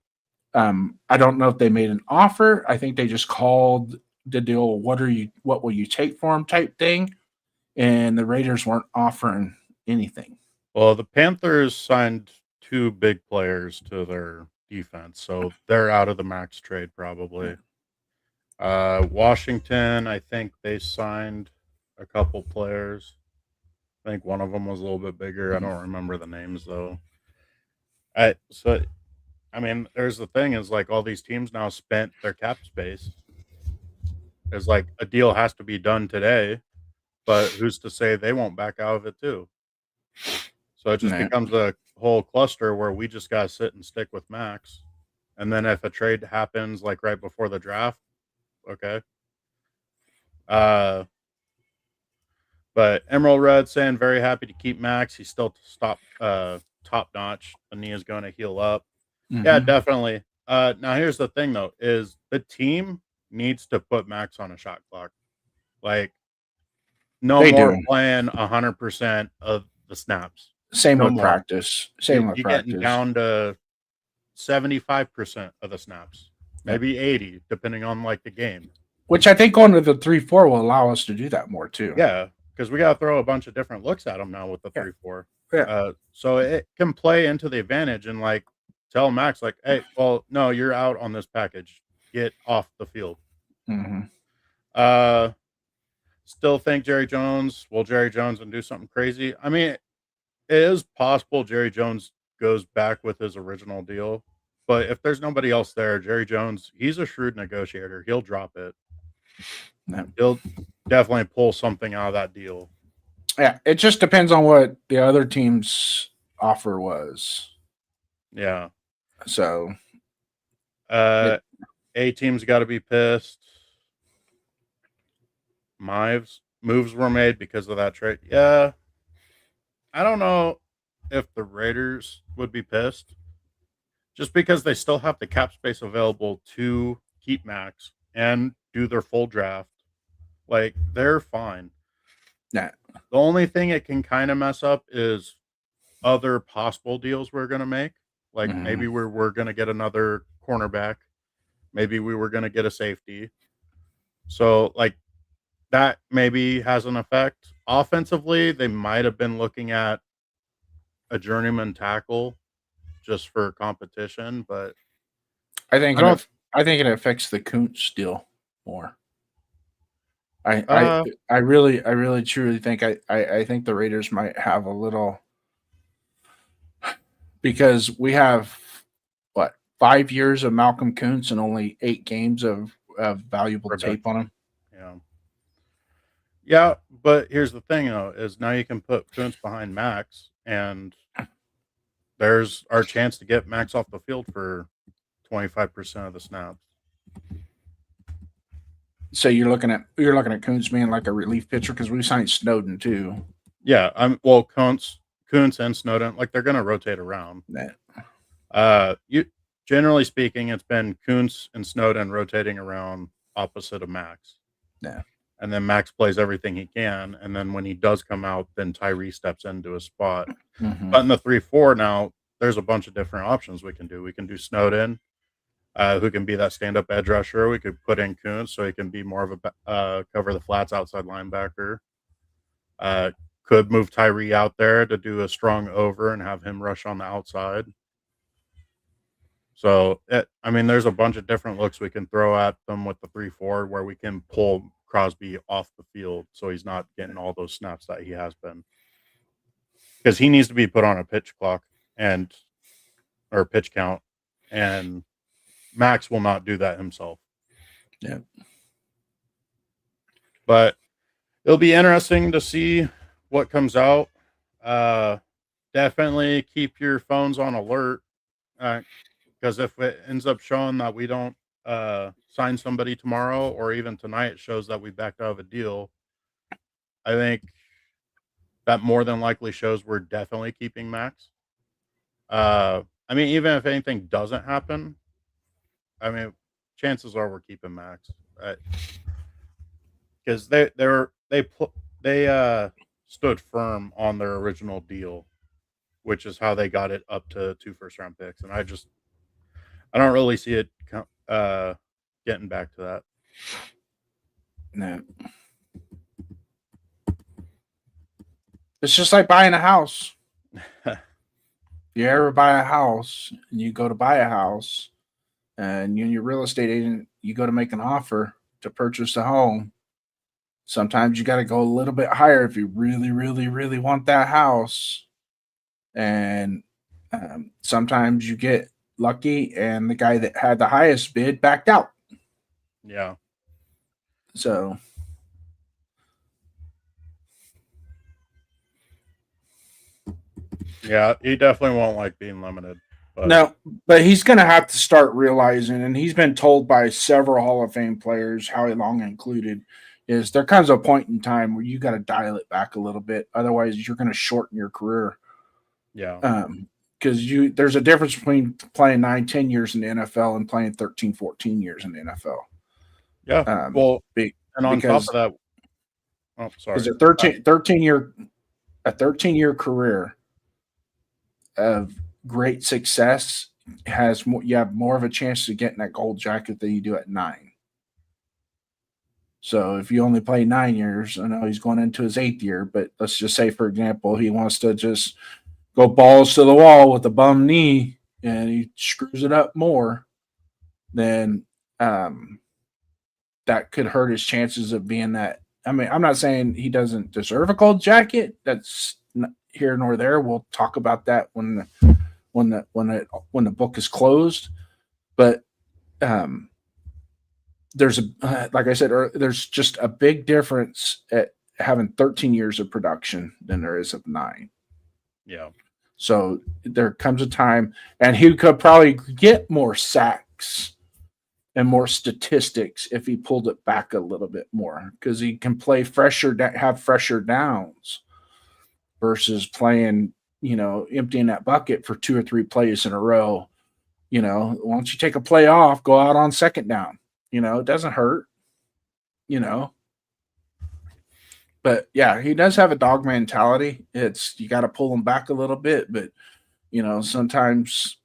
B: I don't know if they made an offer. I think they just called the deal. What will you take for him type thing. And the Raiders weren't offering anything.
C: Well, the Panthers signed 2 big players to their defense, so they're out of the Max trade probably. Washington, I think they signed a couple players. I think one of them was a little bit bigger. I don't remember the names though. I mean, there's the thing is like all these teams now spent their cap space. There's like a deal has to be done today, but who's to say they won't back out of it too? So it just becomes a whole cluster where we just got to sit and stick with Max. And then if a trade happens like right before the draft, okay. But Emerald Red saying very happy to keep Max. He's still top notch. The knee is going to heal up. Mm-hmm. Yeah, definitely. Now here's the thing though, is the team needs to put Max on a shot clock. Like no more playing 100% of the snaps.
B: Same with practice.
C: You're getting down to 75% of the snaps, maybe 80, depending on like the game.
B: Which I think going to the 3-4 will allow us to do that more too.
C: Yeah, because we got to throw a bunch of different looks at them now with the 3-4.
B: Yeah.
C: So it can play into the advantage and like tell Max like, hey, well, no, you're out on this package. Get off the field.
B: Mm-hmm.
C: Still think Jerry Jones will Jerry Jones and do something crazy. I mean, it is possible Jerry Jones goes back with his original deal, but if there's nobody else there, Jerry Jones, he's a shrewd negotiator. He'll drop it.
B: Yeah.
C: He'll definitely pull something out of that deal.
B: Yeah, it just depends on what the other team's offer was.
C: Yeah.
B: So,
C: A team's got to be pissed. Moves were made because of that trade. Yeah. I don't know if the Raiders would be pissed just because they still have the cap space available to keep Max and do their full draft. Like, they're fine.
B: Yeah.
C: The only thing it can kind of mess up is other possible deals we're going to make. Like, maybe we're going to get another cornerback Maybe we were going to get a safety. So, like, that maybe has an effect. Offensively, they might have been looking at a journeyman tackle just for competition, but
B: I think
C: I don't.
B: I think it affects the Kuntz deal more.
C: Uh,
B: I really truly think I think the Raiders might have a little, because we have what, 5 years of Malcolm Kuntz and only 8 games of valuable tape on him.
C: Yeah. Yeah, but here's the thing though, is now you can put Kuntz behind Max, and there's our chance to get Max off the field for 25% of the snaps.
B: So you're looking at Kuntz being like a relief pitcher, because we signed Snowden too.
C: Yeah, Kuntz and Snowden, like, they're gonna rotate around. You generally speaking, it's been Kuntz and Snowden rotating around opposite of Max.
B: Yeah.
C: And then Max plays everything he can, and then when he does come out, then Tyree steps into his spot.
B: Mm-hmm.
C: But in the 3-4 now, there's a bunch of different options we can do. We can do Snowden, who can be that stand-up edge rusher. We could put in Kuntz so he can be more of a cover the flats outside linebacker. Could move Tyree out there to do a strong over and have him rush on the outside. So, there's a bunch of different looks we can throw at them with the 3-4 where we can pull Crosby off the field so he's not getting all those snaps that he has been. Because he needs to be put on a pitch clock or pitch count, and Max will not do that himself.
B: Yeah.
C: But it'll be interesting to see what comes out. Definitely keep your phones on alert, because if it ends up showing that we don't sign somebody tomorrow, or even tonight it shows that we backed out of a deal, I think that more than likely shows we're definitely keeping Max. Even if anything doesn't happen, chances are we're keeping Max, because they stood firm on their original deal, which is how they got it up to 2 first-round picks, and I don't really see it getting back to that.
B: No. It's just like buying a house. If you ever buy a house and you go to buy a house, and you're your real estate agent, you go to make an offer to purchase a home. Sometimes you got to go a little bit higher if you really, really, really want that house. And sometimes you get lucky and the guy that had the highest bid backed out.
C: Yeah.
B: So
C: yeah, he definitely won't like being limited.
B: No, but he's going to have to start realizing, and he's been told by several Hall of Fame players, Howie Long included, is there comes a point in time where you got to dial it back a little bit. Otherwise, you're going to shorten your career.
C: Yeah.
B: Because there's a difference between playing 9-10 years in the NFL and playing 13-14 years in the NFL.
C: Yeah. And on top of that,
B: because a 13-year career of great success has more, you have more of a chance to get in that gold jacket than you do at 9. So if you only play 9 years, I know he's going into his 8th year, but let's just say, for example, he wants to just go balls to the wall with a bum knee and he screws it up more, then that could hurt his chances of being that. I'm not saying he doesn't deserve a gold jacket. That's not here nor there. We'll talk about that when the book is closed. But there's like I said, there's just a big difference at having 13 years of production than there is of 9.
C: Yeah.
B: So there comes a time, and he could probably get more sacks and more statistics if he pulled it back a little bit more, because he can play have fresher downs versus playing, emptying that bucket for 2 or 3 plays in a row. Once you take a play off, go out on second down. It doesn't hurt, But yeah, he does have a dog mentality. You got to pull him back a little bit, but sometimes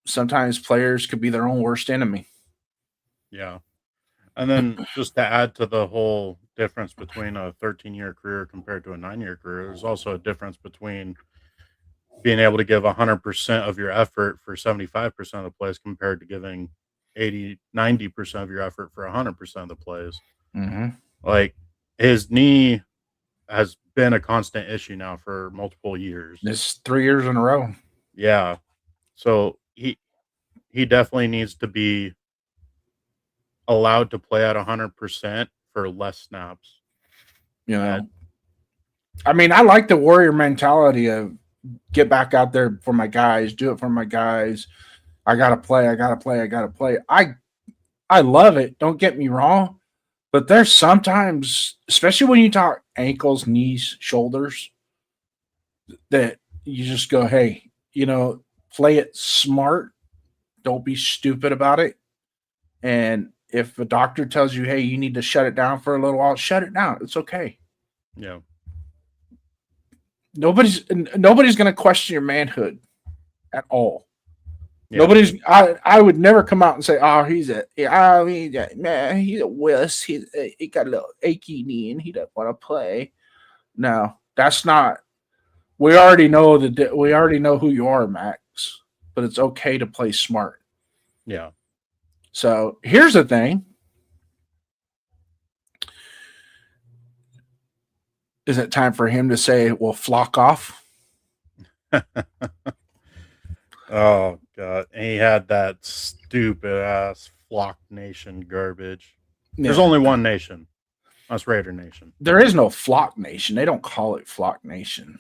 B: players could be their own worst enemy.
C: Yeah. And then just to add to the whole difference between a 13-year career compared to a 9-year career, there's also a difference between being able to give 100% of your effort for 75% of the plays compared to giving 80, 90% of your effort for 100% of the plays.
B: Mm-hmm.
C: Like his knee has been a constant issue now for multiple years.
B: It's 3 years in a row.
C: Yeah. So he definitely needs to be allowed to play at 100% for less snaps.
B: You
C: That
B: know, I mean, I like the warrior mentality of get back out there for my guys, do it for my guys. I gotta play. I gotta play. I gotta play. I love it. Don't get me wrong, but there's sometimes, especially when you talk ankles, knees, shoulders, that you just go, hey, play it smart. Don't be stupid about it. And if a doctor tells you, hey, you need to shut it down for a little while, shut it down. It's okay.
C: yeah.
B: Nobody's going to question your manhood at all.
C: Yeah.
B: Nobody's. I would never come out and say, "Oh, he's a man. He's a wuss. He got a little achy knee and he doesn't want to play." No, that's not. We already know we already know who you are, Max. But it's okay to play smart.
C: Yeah.
B: So here's the thing: is it time for him to say, "Well, flock off"?
C: Oh god, and he had that stupid ass Flock Nation garbage. There's
B: Yeah.
C: only one nation. That's Raider Nation.
B: There is no Flock Nation. They don't call it Flock Nation.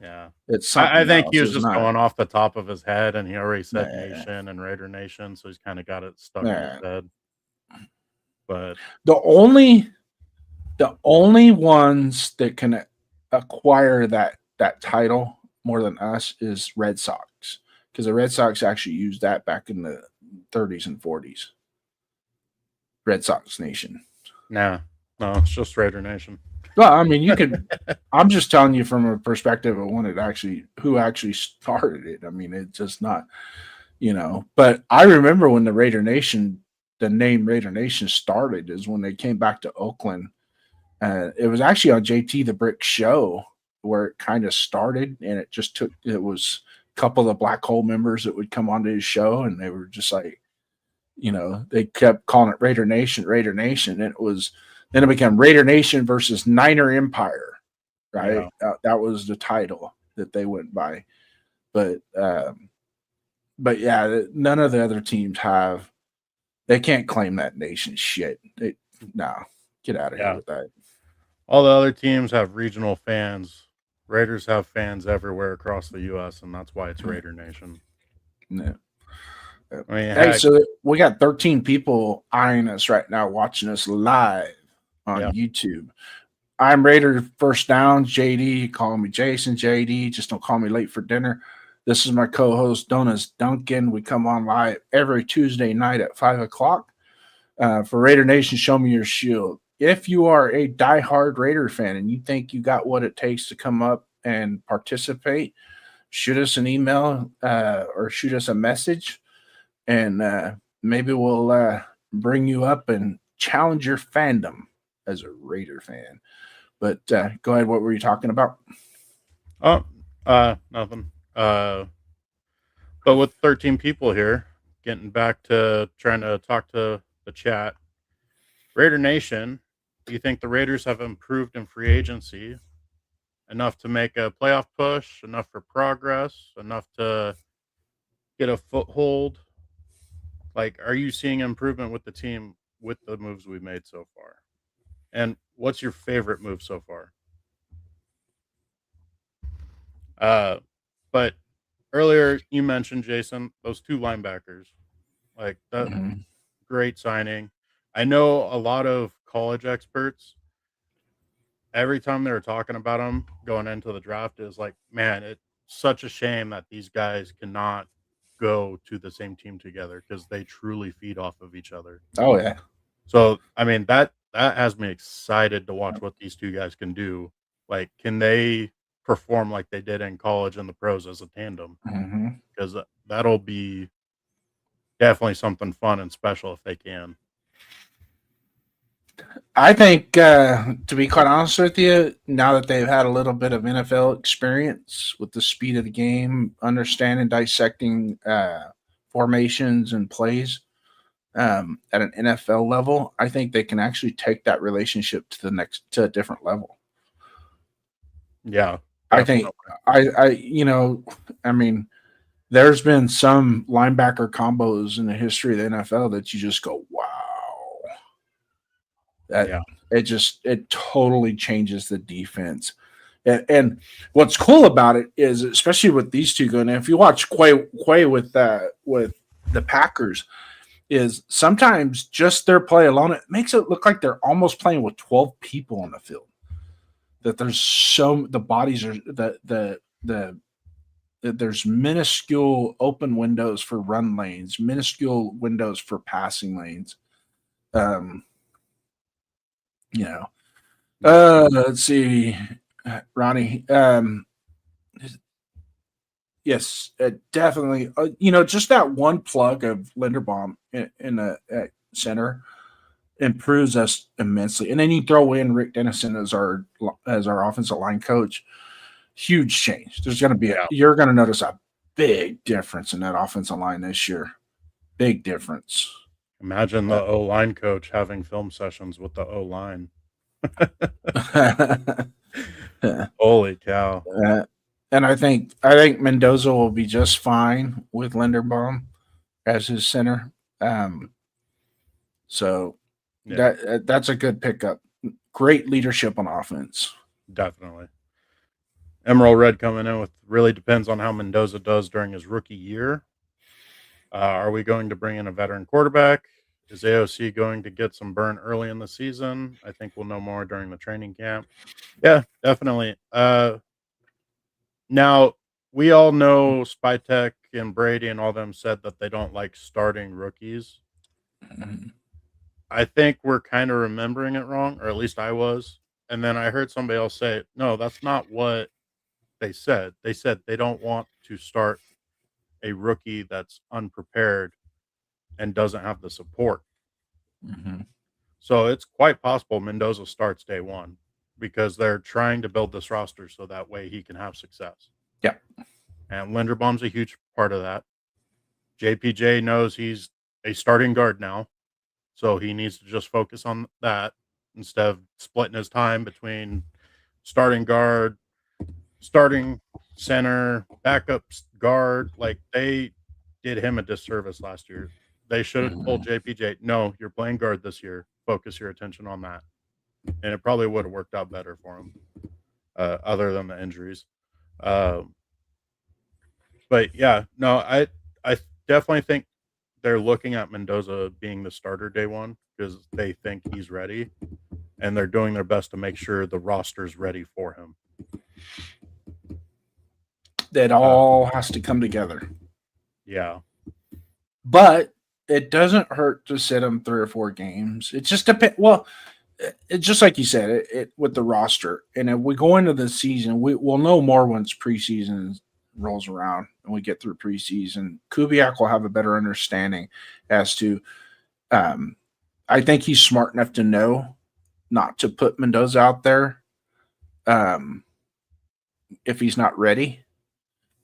C: Yeah.
B: It's something
C: I think
B: else.
C: he was
B: It's
C: just
B: not.
C: going off the top of his head, and he already said
B: Nah.
C: Nation and Raider Nation, so he's kind of got it stuck in
B: Nah.
C: his head. But
B: The only ones that can acquire that title more than us is Red Sox, because the Red Sox actually used that back in the 30s and 40s. Red Sox Nation.
C: no, it's just Raider Nation.
B: Well, I mean, you could. I'm just telling you from a perspective of who actually started it. I mean, it's just not, But I remember when the name Raider Nation started is when they came back to Oakland. It was actually on JT the Brick show where it kind of started, and it was a couple of the Black Hole members that would come onto his show, and they were just like, they kept calling it Raider Nation, and then it became Raider Nation versus Niner Empire, right?
C: Yeah.
B: That was the title that they went by, but yeah, none of the other teams have. They can't claim that nation shit. Get out of here with that.
C: All the other teams have regional fans. Raiders have fans everywhere across the U.S., and that's why it's Raider Nation.
B: No.
C: I mean,
B: Hey, so we got 13 people eyeing us right now, watching us live on YouTube. I'm Raider First Down, JD. Call me Jason, JD. Just don't call me late for dinner. This is my co-host, Donas Duncan. We come on live every Tuesday night at 5 o'clock for Raider Nation. Show me your shield. If you are a diehard Raider fan and you think you got what it takes to come up and participate, shoot us an email or shoot us a message, and maybe we'll bring you up and challenge your fandom as a Raider fan. But go ahead. What were you talking about?
C: Oh, nothing. But with 13 people here, getting back to trying to talk to the chat, Raider Nation, do you think the Raiders have improved in free agency enough to make a playoff push, enough for progress, enough to get a foothold? Like, are you seeing improvement with the team with the moves we've made so far? And what's your favorite move so far? But earlier you mentioned, Jason, those two linebackers, like that, great signing. I know a lot of college experts, every time they were talking about them going into the draft, is like, man, it's such a shame that these guys cannot go to the same team together because they truly feed off of each other.
B: Oh yeah.
C: So I mean that has me excited to watch what these two guys can do. Like, can they perform like they did in college and the pros as a tandem? Because that'll be definitely something fun and special if they can.
B: I think, to be quite honest with you, now that they've had a little bit of NFL experience with the speed of the game, understanding, dissecting formations and plays at an NFL level, I think they can actually take that relationship to a different level.
C: Yeah,
B: I think, I mean, there's been some linebacker combos in the history of the NFL that you just go, wow. That
C: Yeah.
B: it totally changes the defense. And what's cool about it is, especially with these two going, if you watch Quay with the Packers, is sometimes just their play alone, it makes it look like they're almost playing with 12 people on the field. That the bodies are there's minuscule open windows for run lanes, minuscule windows for passing lanes. Let's see, Ronnie. Yes, definitely. Just that one plug of Linderbaum in the center improves us immensely. And then you throw in Rick Dennison as our offensive line coach. Huge change. There's going to be you're going to notice a big difference in that offensive line this year. Big difference.
C: Imagine the O-line coach having film sessions with the O-line. Holy cow.
B: And I think Mendoza will be just fine with Linderbaum as his center. So that's a good pickup. Great leadership on offense.
C: Definitely. Emerald Red coming in with really depends on how Mendoza does during his rookie year. Are we going to bring in a veteran quarterback? Is AOC going to get some burn early in the season? I think we'll know more during the training camp. Yeah, definitely. Now, we all know Spytek and Brady and all them said that they don't like starting rookies.
B: Mm-hmm.
C: I think we're kind of remembering it wrong, or at least I was. And then I heard somebody else say, no, that's not what they said. They said they don't want to start a rookie that's unprepared and doesn't have the support.
B: Mm-hmm.
C: So it's quite possible Mendoza starts day one because they're trying to build this roster so that way he can have success.
B: Yeah.
C: And Linderbaum's a huge part of that. JPJ knows he's a starting guard now, so he needs to just focus on that instead of splitting his time between starting guard, starting center, backup guard. Like, they did him a disservice last year. They should have told JPJ, no, you're playing guard this year. Focus your attention on that. And it probably would have worked out better for him, other than the injuries. But yeah, no, I definitely think they're looking at Mendoza being the starter day one because they think he's ready, and they're doing their best to make sure the roster's ready for him.
B: That all has to come together.
C: Yeah.
B: But it doesn't hurt to sit him 3 or 4 games. It just depends. Well, it's just like you said, it with the roster. And if we go into the season, we'll know more once preseason rolls around and we get through preseason. Kubiak will have a better understanding as to I think he's smart enough to know not to put Mendoza out there if he's not ready.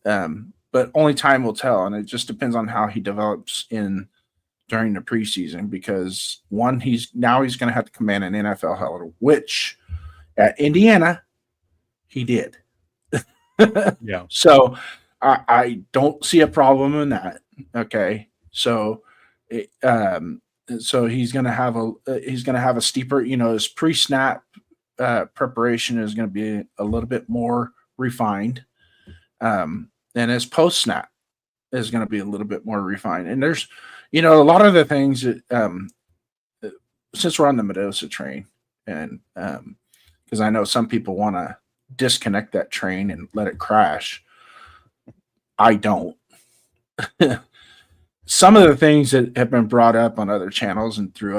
B: But only time will tell, and it just depends on how he develops during the preseason. Because one, he's going to have to command an NFL helmet, which at Indiana he did.
C: Yeah.
B: So I don't see a problem in that. Okay, so so he's going to have a steeper. His pre-snap preparation is going to be a little bit more refined. And his post snap is going to be a little bit more refined. And there's, a lot of the things that, since we're on the Mendoza train, and because I know some people want to disconnect that train and let it crash, I don't. Some of the things that have been brought up on other channels and through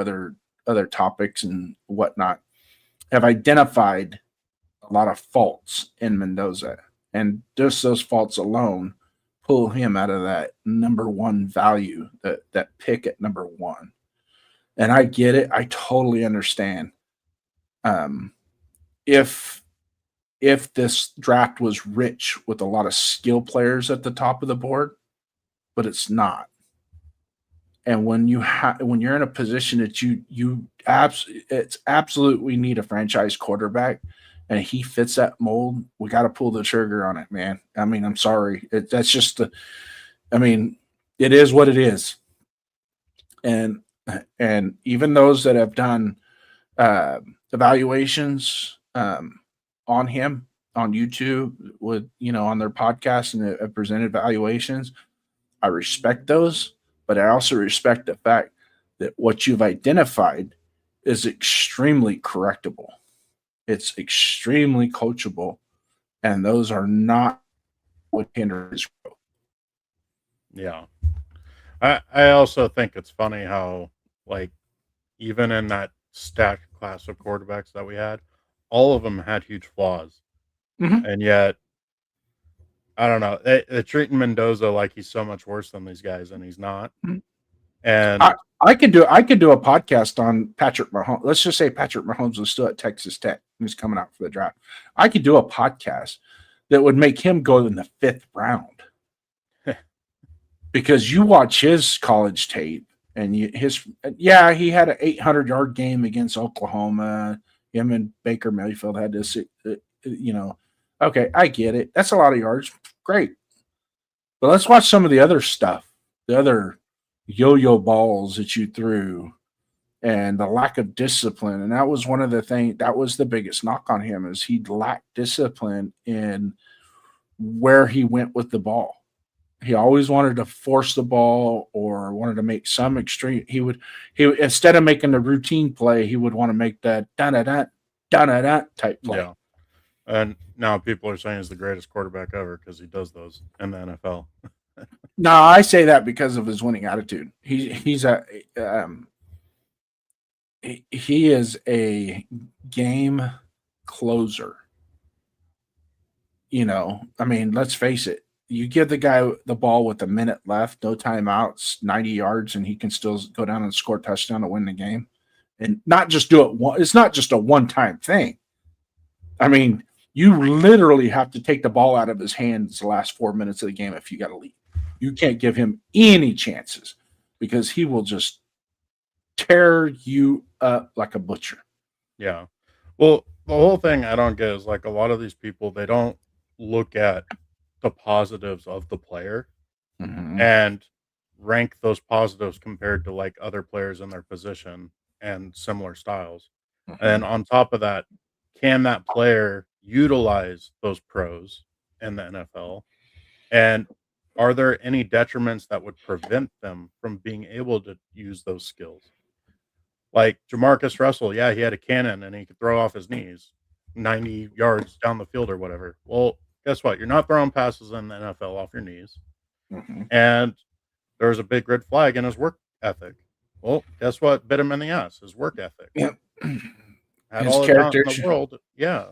B: other topics and whatnot have identified a lot of faults in Mendoza. And just those faults alone pull him out of that number one value, that pick at number one. And I get it. I totally understand. If this draft was rich with a lot of skill players at the top of the board, but it's not. And when you're in a position that it's absolutely need a franchise quarterback, and he fits that mold, we got to pull the trigger on it, man. I mean, I'm sorry. That's just it is what it is. And even those that have done evaluations on him on YouTube with, on their podcast and have presented evaluations, I respect those, but I also respect the fact that what you've identified is extremely correctable. It's extremely coachable, and those are not what hinder his growth.
C: Yeah. I also think it's funny how, like, even in that stacked class of quarterbacks that we had, all of them had huge flaws.
B: Mhm.
C: And yet, I don't know, they're treating Mendoza like he's so much worse than these guys, and he's not.
B: Mhm.
C: And
B: I could do a podcast on Patrick Mahomes. Let's just say Patrick Mahomes was still at Texas Tech and he's coming out for the draft. I could do a podcast that would make him go in the 5th round. Because you watch his college tape and he had an 800-yard game against Oklahoma. Him and Baker Mayfield had this, okay, I get it. That's a lot of yards. Great. But let's watch some of the other stuff, the other yo-yo balls that you threw and the lack of discipline. And that was one of the things, that was the biggest knock on him, is he lacked discipline in where he went with the ball. He always wanted to force the ball or wanted to make some extreme. He would instead of making the routine play, he would want to make that da-da-da type play.
C: yeah. And now people are saying he's the greatest quarterback ever because he does those in the NFL.
B: No, I say that because of his winning attitude. He is a game closer. I mean, let's face it. You give the guy the ball with a minute left, no timeouts, 90 yards, and he can still go down and score a touchdown to win the game. And not just do it one. It's not just a one-time thing. I mean, you literally have to take the ball out of his hands the last 4 minutes of the game if you got to lead. You can't give him any chances because he will just tear you up like a butcher.
C: Yeah. Well, the whole thing I don't get is, like, a lot of these people, they don't look at the positives of the player and rank those positives compared to, like, other players in their position and similar styles. And on top of that, can that player utilize those pros in the NFL? And are there any detriments that would prevent them from being able to use those skills? Like Jamarcus Russell, yeah, he had a cannon and he could throw off his knees 90 yards down the field or whatever. Well, guess what? You're not throwing passes in the NFL off your knees. And there's a big red flag in his work ethic. Well, guess what? Bit him in the ass, his work ethic.
B: Yep.
C: Had
B: His
C: all the talent in
B: character.
C: the world. Yeah.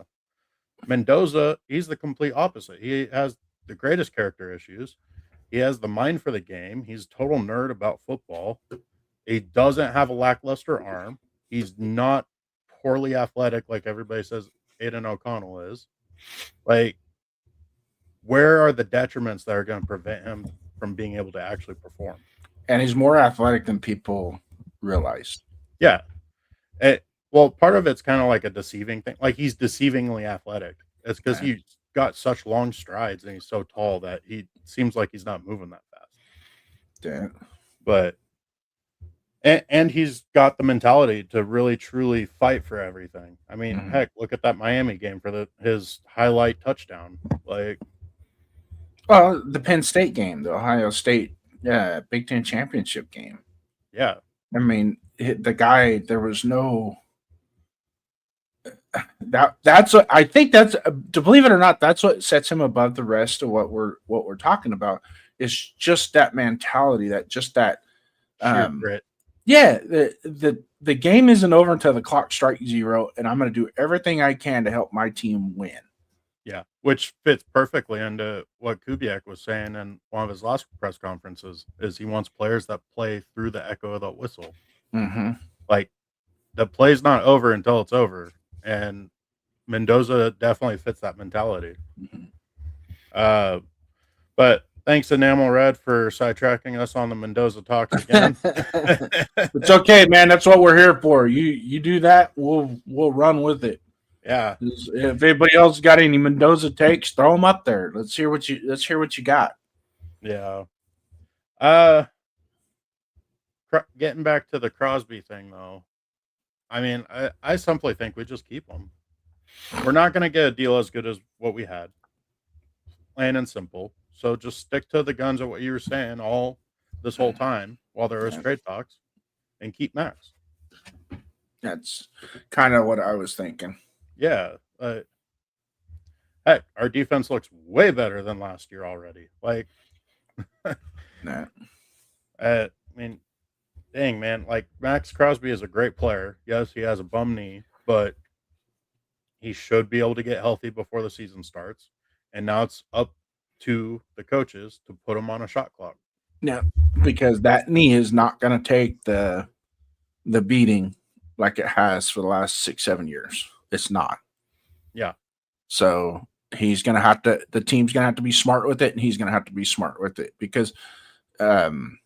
C: Mendoza, he's the complete opposite. He has the greatest character issues. He has the mind for the game. He's a total nerd about football. He doesn't have a lackluster arm. He's not poorly athletic like everybody says Aiden O'Connell is. Like, where are the detriments that are going to prevent him from being able to actually perform?
B: And he's more athletic than people realize.
C: Yeah. Well, part of it's kind of like a deceiving thing. Like, he's deceivingly athletic. It's because he's got such long strides and he's so tall that he seems like he's not moving that fast.
B: Yeah.
C: But and he's got the mentality to really truly fight for everything. I mean, heck, look at that Miami game for his highlight touchdown. Like,
B: well, the Penn State game, the Ohio State Big Ten championship game.
C: Yeah.
B: I mean, the guy, there was no. That's what I think. That's, to believe it or not, that's what sets him above the rest of what we're talking about. Is just that mentality,
C: Grit.
B: Yeah, the game isn't over until the clock strikes 0, and I'm going to do everything I can to help my team win.
C: Yeah, which fits perfectly into what Kubiak was saying in one of his last press conferences. Is he wants players that play through the echo of the whistle.
B: Mm-hmm.
C: Like the play's not over until it's over, and Mendoza definitely fits that mentality.
B: Mm-hmm.
C: But thanks, Enamel Red, for sidetracking us on the Mendoza talks again.
B: It's okay, man. That's what we're here for. You do that, we'll run with it.
C: Yeah.
B: If anybody else got any Mendoza takes, throw them up there. Let's hear what you got.
C: Yeah. Getting back to the Crosby thing, though. I mean, I simply think we just keep him. We're not going to get a deal as good as what we had. Plain and simple. So just stick to the guns of what you were saying all this whole time while there was trade talks, and keep Max.
B: That's kind of what I was thinking.
C: Yeah. Heck, our defense looks way better than last year already. Like,
B: Nah.
C: I mean, dang, man. Like, Max Crosby is a great player. Yes, he has a bum knee, but he should be able to get healthy before the season starts. And now it's up to the coaches to put him on a shot clock.
B: Yeah, because that knee is not going to take the beating like it has for the last 6-7 years. It's not.
C: Yeah.
B: So he's going to have to. The team's going to have to be smart with it, and he's going to have to be smart with it because one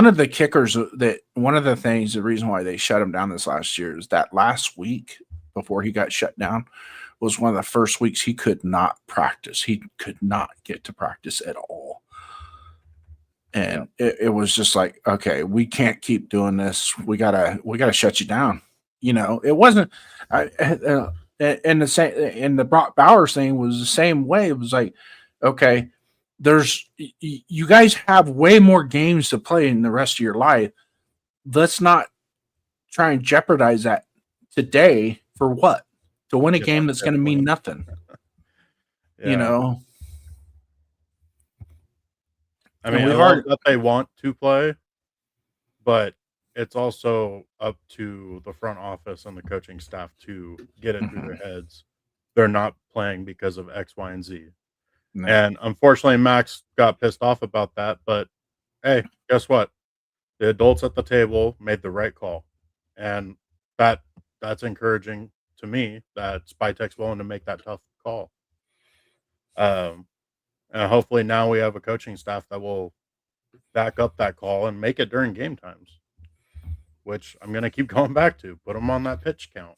B: of the things, the reason why they shut him down this last year is that last week before he got shut down was one of the first weeks he could not practice. He could not get to practice at all. And it was just like, okay, we can't keep doing this. We gotta shut you down. You know, it wasn't, and the Brock Bowers thing was the same way. It was like, okay, you guys have way more games to play in the rest of your life. Let's not try and jeopardize that today for what? To win a game that's going to mean nothing.
C: Yeah.
B: You know?
C: I mean, I love that they want to play, but it's also up to the front office and the coaching staff to get it through their heads. They're not playing because of X, Y, and Z. No. And unfortunately, Max got pissed off about that. But hey, guess what? The adults at the table made the right call, and that's encouraging to me that Spytek's willing to make that tough call. And hopefully now we have a coaching staff that will back up that call and make it during game times, which I'm going to keep going back to. Put them on that pitch count.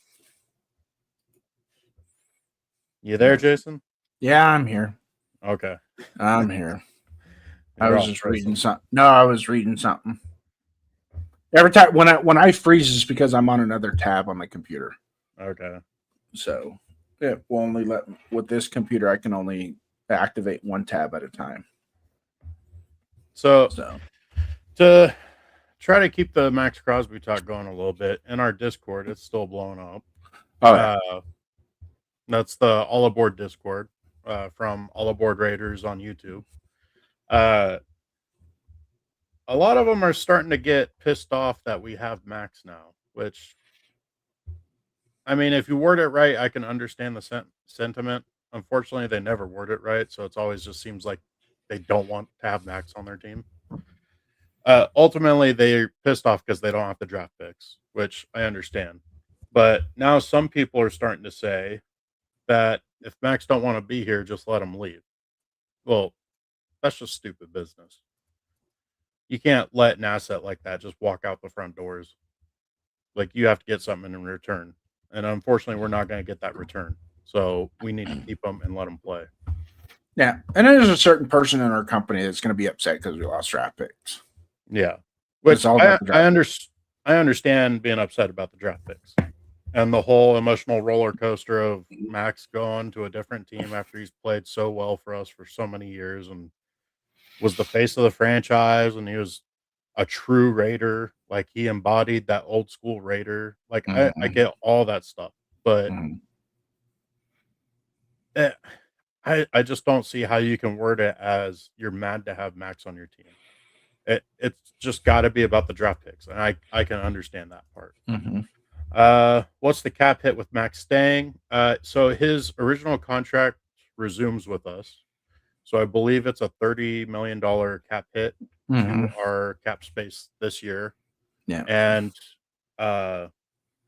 C: You there, Jason?
B: Yeah, I'm here.
C: Okay.
B: I'm here. I was just reading something. No, I was reading something. Every time when I freeze is because I'm on another tab on the computer.
C: Okay.
B: So it will only with this computer I can only activate one tab at a time.
C: So to try to keep the Max Crosby talk going a little bit, in our Discord, it's still blowing up.
B: Oh, yeah.
C: That's the All Aboard Discord from All Aboard Raiders on YouTube. A lot of them are starting to get pissed off that we have Max now, which, I mean, if you word it right, I can understand the sentiment. Unfortunately, they never word it right, so it's always just seems like they don't want to have Max on their team. Ultimately, they're pissed off because they don't have the draft picks, which I understand. But now some people are starting to say that if Max don't want to be here, just let him leave. Well, that's just stupid business. You can't let an asset like that just walk out the front doors. Like, you have to get something in return. And unfortunately, we're not going to get that return. So we need to keep him and let him play.
B: Yeah. And there's a certain person in our company that's going to be upset because we lost draft picks.
C: Yeah. Which I understand being upset about the draft picks and the whole emotional roller coaster of Max going to a different team after he's played so well for us for so many years and was the face of the franchise, and he was a true Raider. Like, he embodied that old school Raider. Like, I get all that stuff, but I just don't see how you can word it as you're mad to have Max on your team. It's just got to be about the draft picks, and I can understand that part. What's the cap hit with Max staying? So his original contract resumes with us. So I believe it's a $30 million cap hit to our cap space this year.
B: Yeah.
C: And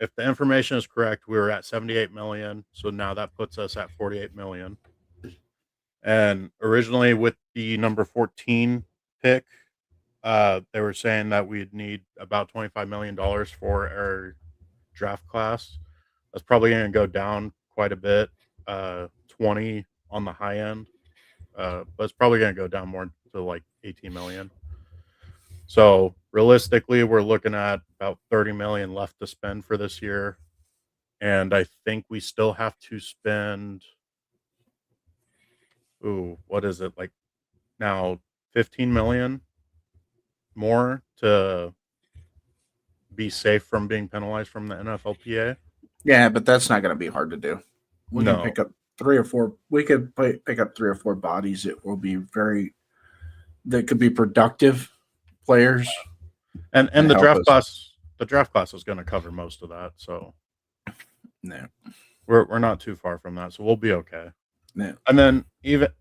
C: if the information is correct, we were at 78 million. So now that puts us at 48 million. And originally with the number 14 pick, they were saying that we'd need about $25 million for our draft class. That's probably going to go down quite a bit, 20 on the high end, but it's probably going to go down more to like 18 million. So realistically, we're looking at about 30 million left to spend for this year. And I think we still have to spend, what is it, like now 15 million more to be safe from being penalized from the NFLPA.
B: Yeah, but that's not going to be hard to do. We
C: No.
B: can pick up 3 or 4. We could pick up 3 or 4 bodies. It will be that could be productive players.
C: And
B: to
C: the
B: help
C: draft class is going to cover most of that. So
B: No.
C: we're not too far from that. So we'll be okay.
B: No.
C: And then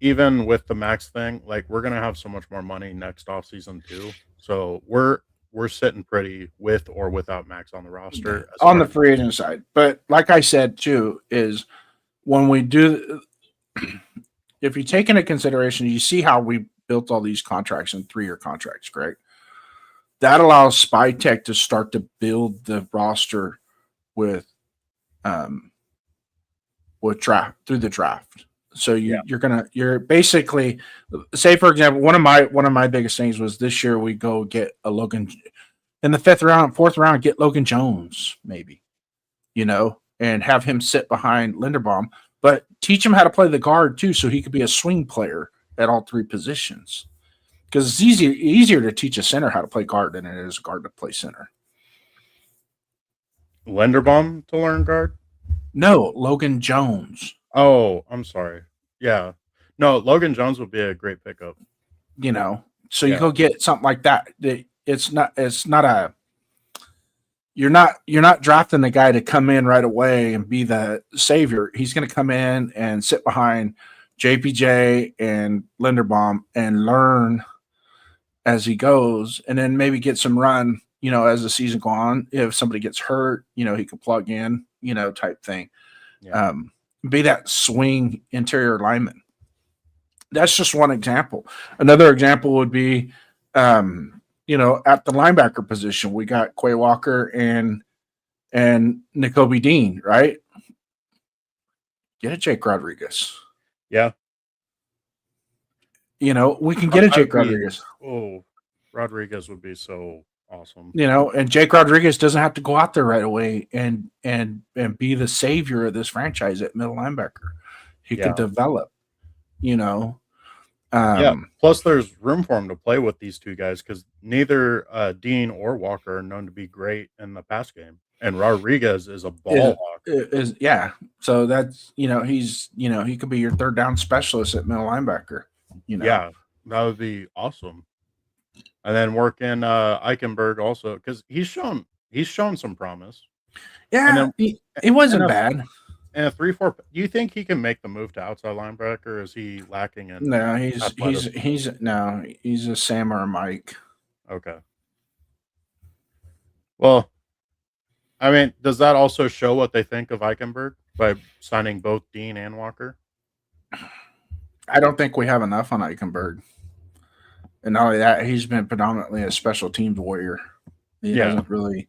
C: even with the max thing, like we're going to have so much more money next off season too. So we're sitting pretty with or without max on the roster
B: On the free agent side. But like I said too, is when we do, if you take into consideration, you see how we built all these contracts in 3-year contracts, correct? That allows SpyTech to start to build the roster with draft through the draft. So you're basically, say for example, one of my biggest things was this year we go get a Logan in the 5th round, 4th round, get Logan Jones maybe, and have him sit behind Linderbaum, but teach him how to play the guard too, so he could be a swing player at all 3 positions. Because it's easier to teach a center how to play guard than it is a guard to play center.
C: Linderbaum to learn guard?
B: No, Logan Jones.
C: Oh, I'm sorry. Yeah. No, Logan Jones would be a great pickup.
B: So you go get something like that. You're not drafting the guy to come in right away and be the savior. He's going to come in and sit behind JPJ and Linderbaum and learn as he goes, and then maybe get some run, as the season goes on. If somebody gets hurt, he can plug in, type thing.
C: Yeah.
B: Be that swing interior lineman. That's just one example. Another example would be, at the linebacker position, we got Quay Walker and Nakobe Dean, right? Get a Jake Rodriguez.
C: Yeah.
B: We can get a Jake Rodriguez.
C: Oh, Rodriguez would be so awesome.
B: And Jake Rodriguez doesn't have to go out there right away and be the savior of this franchise at middle linebacker. He could develop,
C: Plus, there's room for him to play with these 2 guys because neither Dean or Walker are known to be great in the pass game, and Rodriguez is a ball hawk.
B: So that's he's he could be your 3rd down specialist at middle linebacker.
C: Yeah, that would be awesome. And then work in Eichenberg also because he's shown some promise.
B: Yeah, he wasn't bad.
C: And a 3-4. Do you think he can make the move to outside linebacker? Or is he lacking in?
B: No, he's a Sam or a Mike.
C: Okay. Well, I mean, does that also show what they think of Eichenberg by signing both Dean and Walker?
B: I don't think we have enough on Eichenberg. And not only that, he's been predominantly a special teams warrior. He hasn't really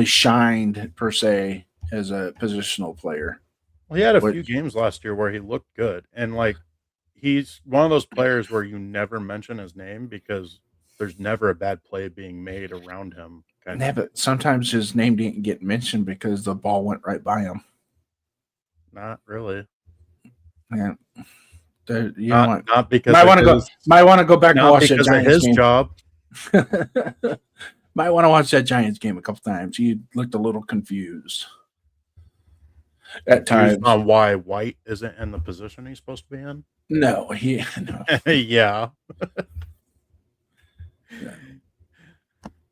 B: shined per se as a positional player.
C: Well, he had a few games last year where he looked good, and he's one of those players where you never mention his name because there's never a bad play being made around him.
B: But sometimes his name didn't get mentioned because the ball went right by him.
C: Not really.
B: Yeah.
C: Not because
B: might want to go back and watch that Giants game.
C: Job.
B: Might want to watch that Giants game a couple times. He looked a little confused at times
C: on why White isn't in the position he's supposed to be in.
B: No.
C: Yeah.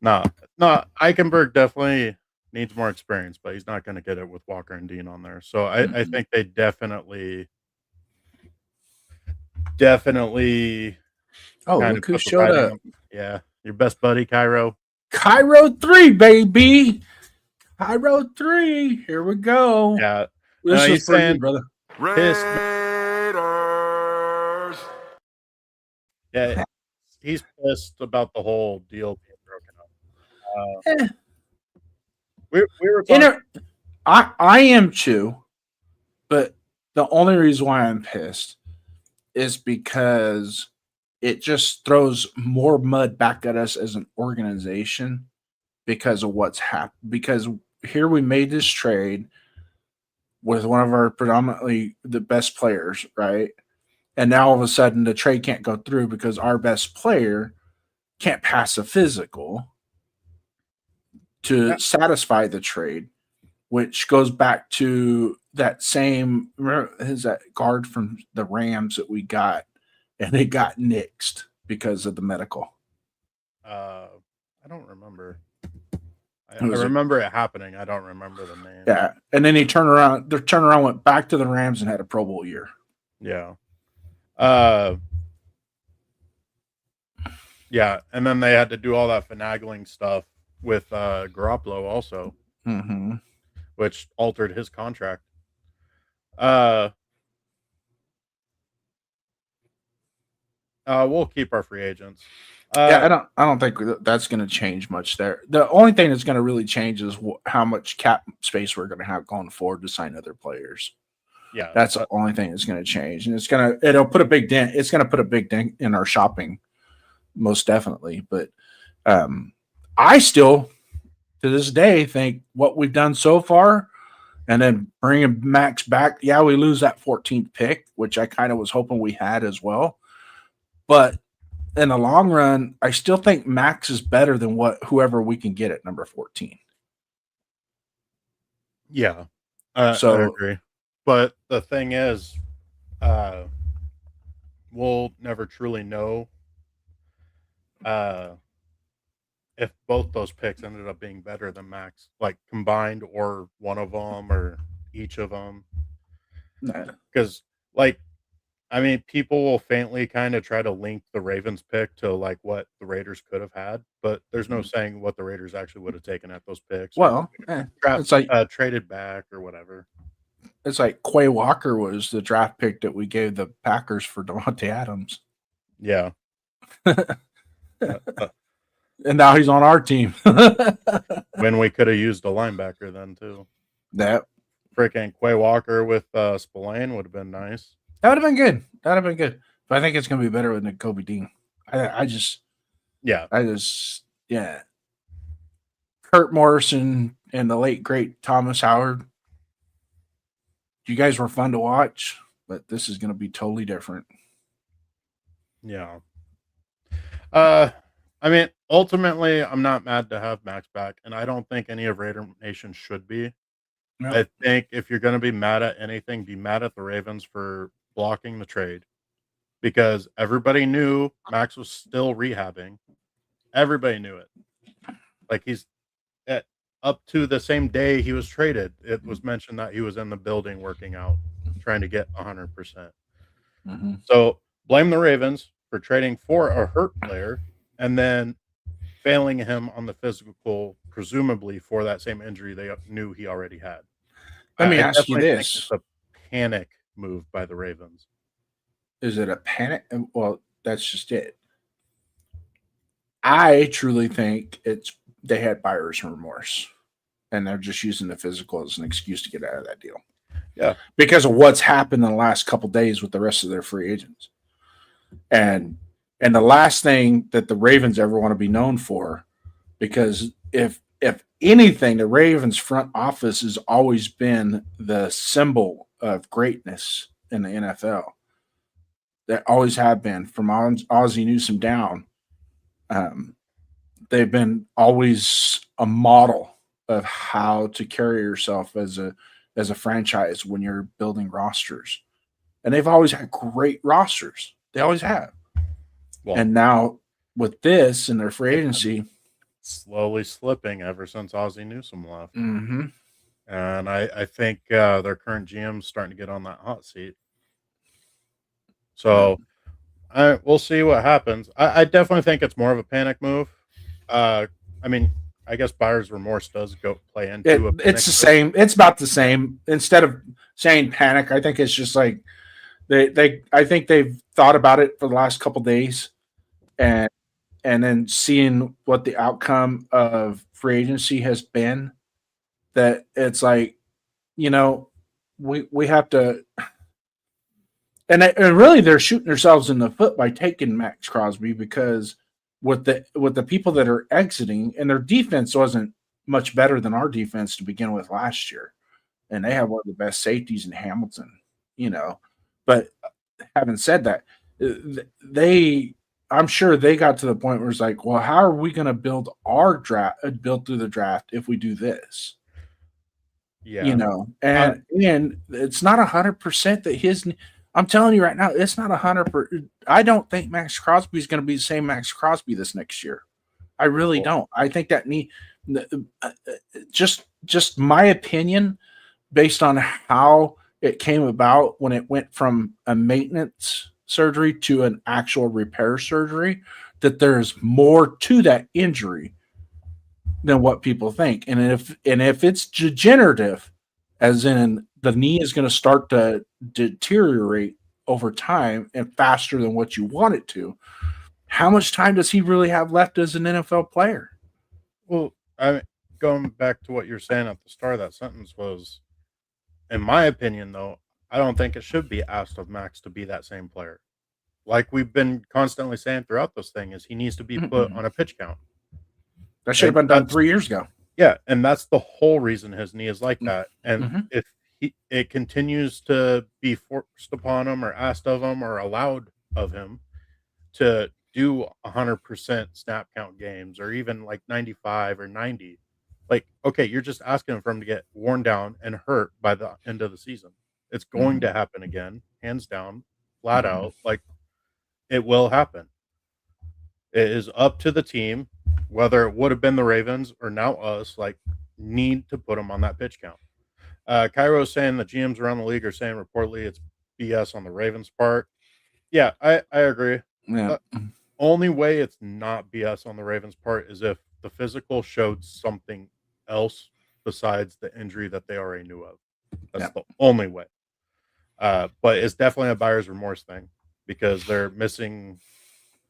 C: No, Eichenberg definitely needs more experience, but he's not going to get it with Walker and Dean on there. So I think they definitely
B: Oh,
C: kind
B: look
C: of
B: who
C: put the
B: showed
C: writing
B: up.
C: on. Yeah, your best buddy Cairo.
B: Cairo 3, baby. Cairo 3. Here we go.
C: Yeah,
B: This is
C: he's
B: for you,
C: saying
B: brother.
C: pissed.
A: Raiders.
C: Yeah, he's pissed about the whole deal being broken up.
B: Eh.
C: We were talking.
B: I am too, but the only reason why I'm pissed is because it just throws more mud back at us as an organization because of what's happened. Because here we made this trade with one of our predominantly the best players, right? And now all of a sudden the trade can't go through because our best player can't pass a physical to satisfy the trade, which goes back to that same is that guard from the Rams that we got, and it got nixed because of the medical.
C: I don't remember. I
B: Was it-
C: remember it happening. I don't remember the name.
B: Yeah, and then he turned around. The turnaround went back to the Rams and had a Pro Bowl year.
C: Yeah. Yeah, and then they had to do all that finagling stuff with Garoppolo also,
B: Mm-hmm.
C: which altered his contract. We'll keep our free agents.
B: Yeah, I don't think that's going to change much there. The only thing that's going to really change is how much cap space we're going to have going forward to sign other players.
C: Yeah,
B: That's the only thing that's going to change, and it'll put a big dent. It's going to put a big dent in our shopping, most definitely. But I still, to this day, think what we've done so far, and then bringing Max back. Yeah, we lose that 14th pick, which I kind of was hoping we had as well, but in the long run, I still think Max is better than whoever we can get at number 14.
C: yeah.
B: So
C: I agree. But the thing is, we'll never truly know if both those picks ended up being better than Max, like combined, or one of them, or each of them. Because, like, I mean, people will faintly kind of try to link the Ravens pick to like what the Raiders could have had, but there's no saying what the Raiders actually would have taken at those picks.
B: well, it's like
C: traded back or whatever.
B: It's like Quay Walker was the draft pick that we gave the Packers for Devontae Adams.
C: Yeah.
B: And now he's on our team.
C: When we could have used a linebacker then too.
B: That
C: Freaking Quay Walker with Spillane would have been nice.
B: would have been good. That would have been good. But I think it's going to be better with Kobe Dean. Yeah. Kurt Morrison and the late, great Thomas Howard. You guys were fun to watch, but this is going to be totally different.
C: Yeah. I mean, ultimately, I'm not mad to have Max back, and I don't think any of Raider Nation should be.
B: No.
C: I think if you're going to be mad at anything, be mad at the Ravens for blocking the trade, because everybody knew Max was still rehabbing. Everybody knew it. Like up to the same day he was traded, it was mentioned that he was in the building working out, trying to get 100%.
B: Mm-hmm.
C: So blame the Ravens for trading for a hurt player and then failing him on the physical, presumably for that same injury they knew he already had.
B: Let me ask you
C: definitely think
B: this.
C: it's a panic move by the Ravens.
B: Is it a panic? Well, that's just it. I truly think they had buyer's remorse, and they're just using the physical as an excuse to get out of that deal.
C: Yeah,
B: because of what's happened in the last couple of days with the rest of their free agents, and the last thing that the Ravens ever want to be known for, because if anything, the Ravens front office has always been the symbol of greatness in the NFL. They always have been, from Ozzie Newsome down. They've been always a model of how to carry yourself as a franchise when you're building rosters. And they've always had great rosters. They always have.
C: well,
B: And now with this and their free agency,
C: slowly slipping ever since Ozzie Newsome left.
B: Mm-hmm.
C: And I think their current GM's starting to get on that hot seat. So we'll see what happens. I definitely think it's more of a panic move. I mean, I guess buyer's remorse does go play into a panic
B: It's the
C: move.
B: same. It's about the same. Instead of saying panic, I think it's just like I think they've thought about it for the last couple days, and then seeing what the outcome of free agency has been, that it's like, we have to, and really they're shooting themselves in the foot by taking Max Crosby, because with the people that are exiting, and their defense wasn't much better than our defense to begin with last year, and they have one of the best safeties in Hamilton, But having said that, I'm sure they got to the point where it's like, well, how are we going to build through the draft if we do this?
C: Yeah.
B: And it's not 100% that I'm telling you right now, it's not 100%. I don't think Max Crosby is going to be the same Max Crosby this next year. I really don't. I think that just my opinion, based on how it came about when it went from a maintenance surgery to an actual repair surgery, that there's more to that injury than what people think. And if it's degenerative, as in the knee is going to start to deteriorate over time and faster than what you want it to, how much time does he really have left as an NFL player?
C: Well, going back to what you're saying at the start of that sentence was, in my opinion, though, I don't think it should be asked of Max to be that same player. Like we've been constantly saying throughout this thing, is he needs to be put on a pitch count.
B: That should have been done 3 years ago.
C: Yeah, and that's the whole reason his knee is like that. And if it continues to be forced upon him or asked of him or allowed of him to do 100% snap count games, or even like 95 or 90, like, okay, you're just asking for him to get worn down and hurt by the end of the season. It's going to happen again, hands down, flat out. Like, it will happen. It is up to the team, whether it would have been the Ravens or now us, like, need to put him on that pitch count. Cairo is saying the GMs around the league are saying reportedly it's BS on the Ravens' part. Yeah, I agree.
B: Yeah.
C: Only way it's not BS on the Ravens' part is if the physical showed something else besides the injury that they already knew of. That's the only way. But it's definitely a buyer's remorse thing, because they're missing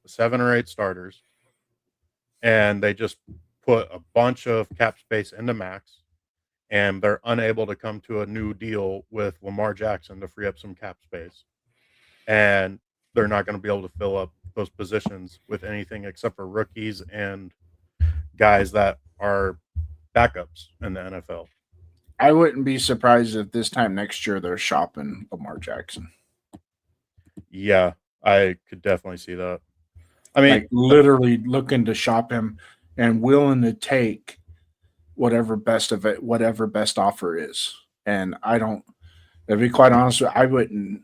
C: 7 or 8 starters, and they just put a bunch of cap space into Max, and they're unable to come to a new deal with Lamar Jackson to free up some cap space. And they're not going to be able to fill up those positions with anything except for rookies and guys that are backups in the NFL.
B: I wouldn't be surprised if this time next year they're shopping Lamar Jackson.
C: Yeah, I could definitely see that. I mean,
B: like literally looking to shop him and willing to take whatever best offer is. And to be quite honest, I wouldn't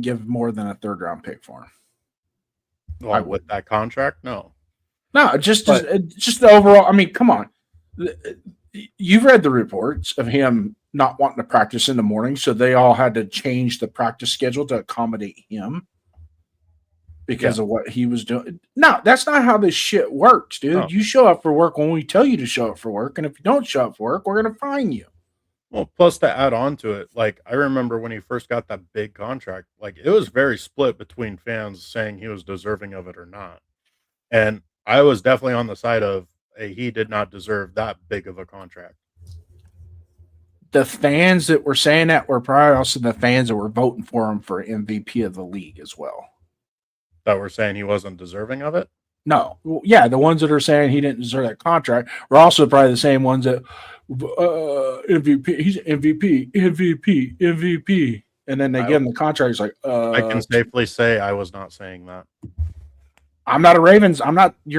B: give more than a 3rd round pick for him.
C: Well, with that contract, no,
B: just the overall. I mean, come on, you've read the reports of him not wanting to practice in the morning, so they all had to change the practice schedule to accommodate him because of what he was doing. No, that's not how this shit works, dude. No. You show up for work when we tell you to show up for work, and if you don't show up for work, we're going to fine you.
C: Well, plus to add on to it, like, I remember when he first got that big contract, like, it was very split between fans saying he was deserving of it or not. And I was definitely on the side of he did not deserve that big of a contract.
B: The fans that were saying that were probably also the fans that were voting for him for MVP of the league as well.
C: That were saying he wasn't deserving of it?
B: No. Yeah, the ones that are saying he didn't deserve that contract were also probably the same ones that MVP, he's MVP. And then they give him the contract. It's like,
C: I can safely say I was not saying that.
B: You're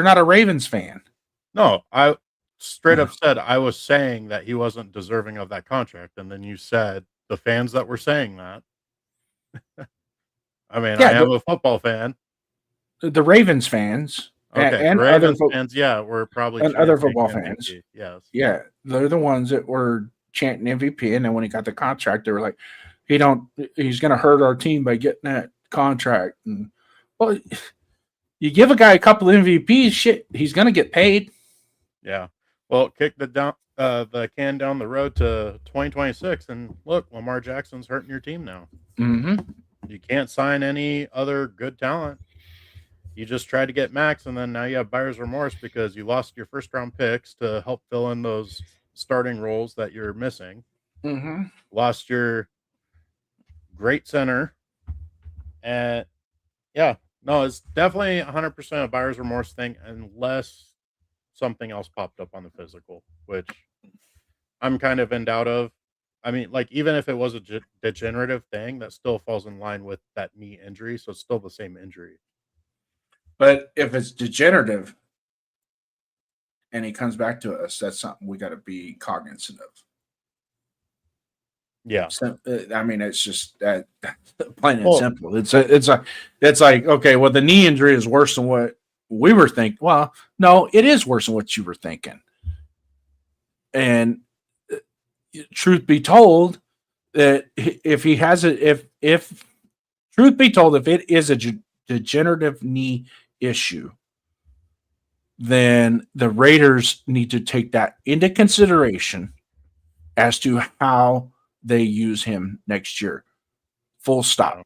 B: not a Ravens fan.
C: No, I straight up said I was saying that he wasn't deserving of that contract. And then you said the fans that were saying that. I mean, I am a football fan.
B: The Ravens fans
C: Okay,
B: and
C: Ravens fans, yeah, we're probably
B: and other
C: chanting
B: football fans.
C: MVP. Yes.
B: Yeah, they're the ones that were chanting MVP, and then when he got the contract, they were like, he's going to hurt our team by getting that contract." And well, you give a guy a couple of MVPs, shit, he's going to get paid.
C: Yeah. Well, kick the can down the road to 2026, and look, Lamar Jackson's hurting your team now.
B: Mm-hmm.
C: You can't sign any other good talent. You just tried to get Max, and then now you have buyer's remorse because you lost your first round picks to help fill in those starting roles that you're missing.
B: Mm-hmm.
C: Lost your great center, and yeah, no, it's definitely 100% a buyer's remorse thing, unless something else popped up on the physical, which I'm kind of in doubt of. I mean, like, even if it was a degenerative thing, that still falls in line with that knee injury, so it's still the same injury.
B: But if it's degenerative and he comes back to us, that's something we got to be cognizant of.
C: Yeah.
B: So, I mean, it's just that plain and simple. It's like, okay, well, the knee injury is worse than what we were thinking. Well, no, it is worse than what you were thinking. And truth be told, that if he has if truth be told, if it is a degenerative knee issue, then the Raiders need to take that into consideration as to how they use him next year. Full stop.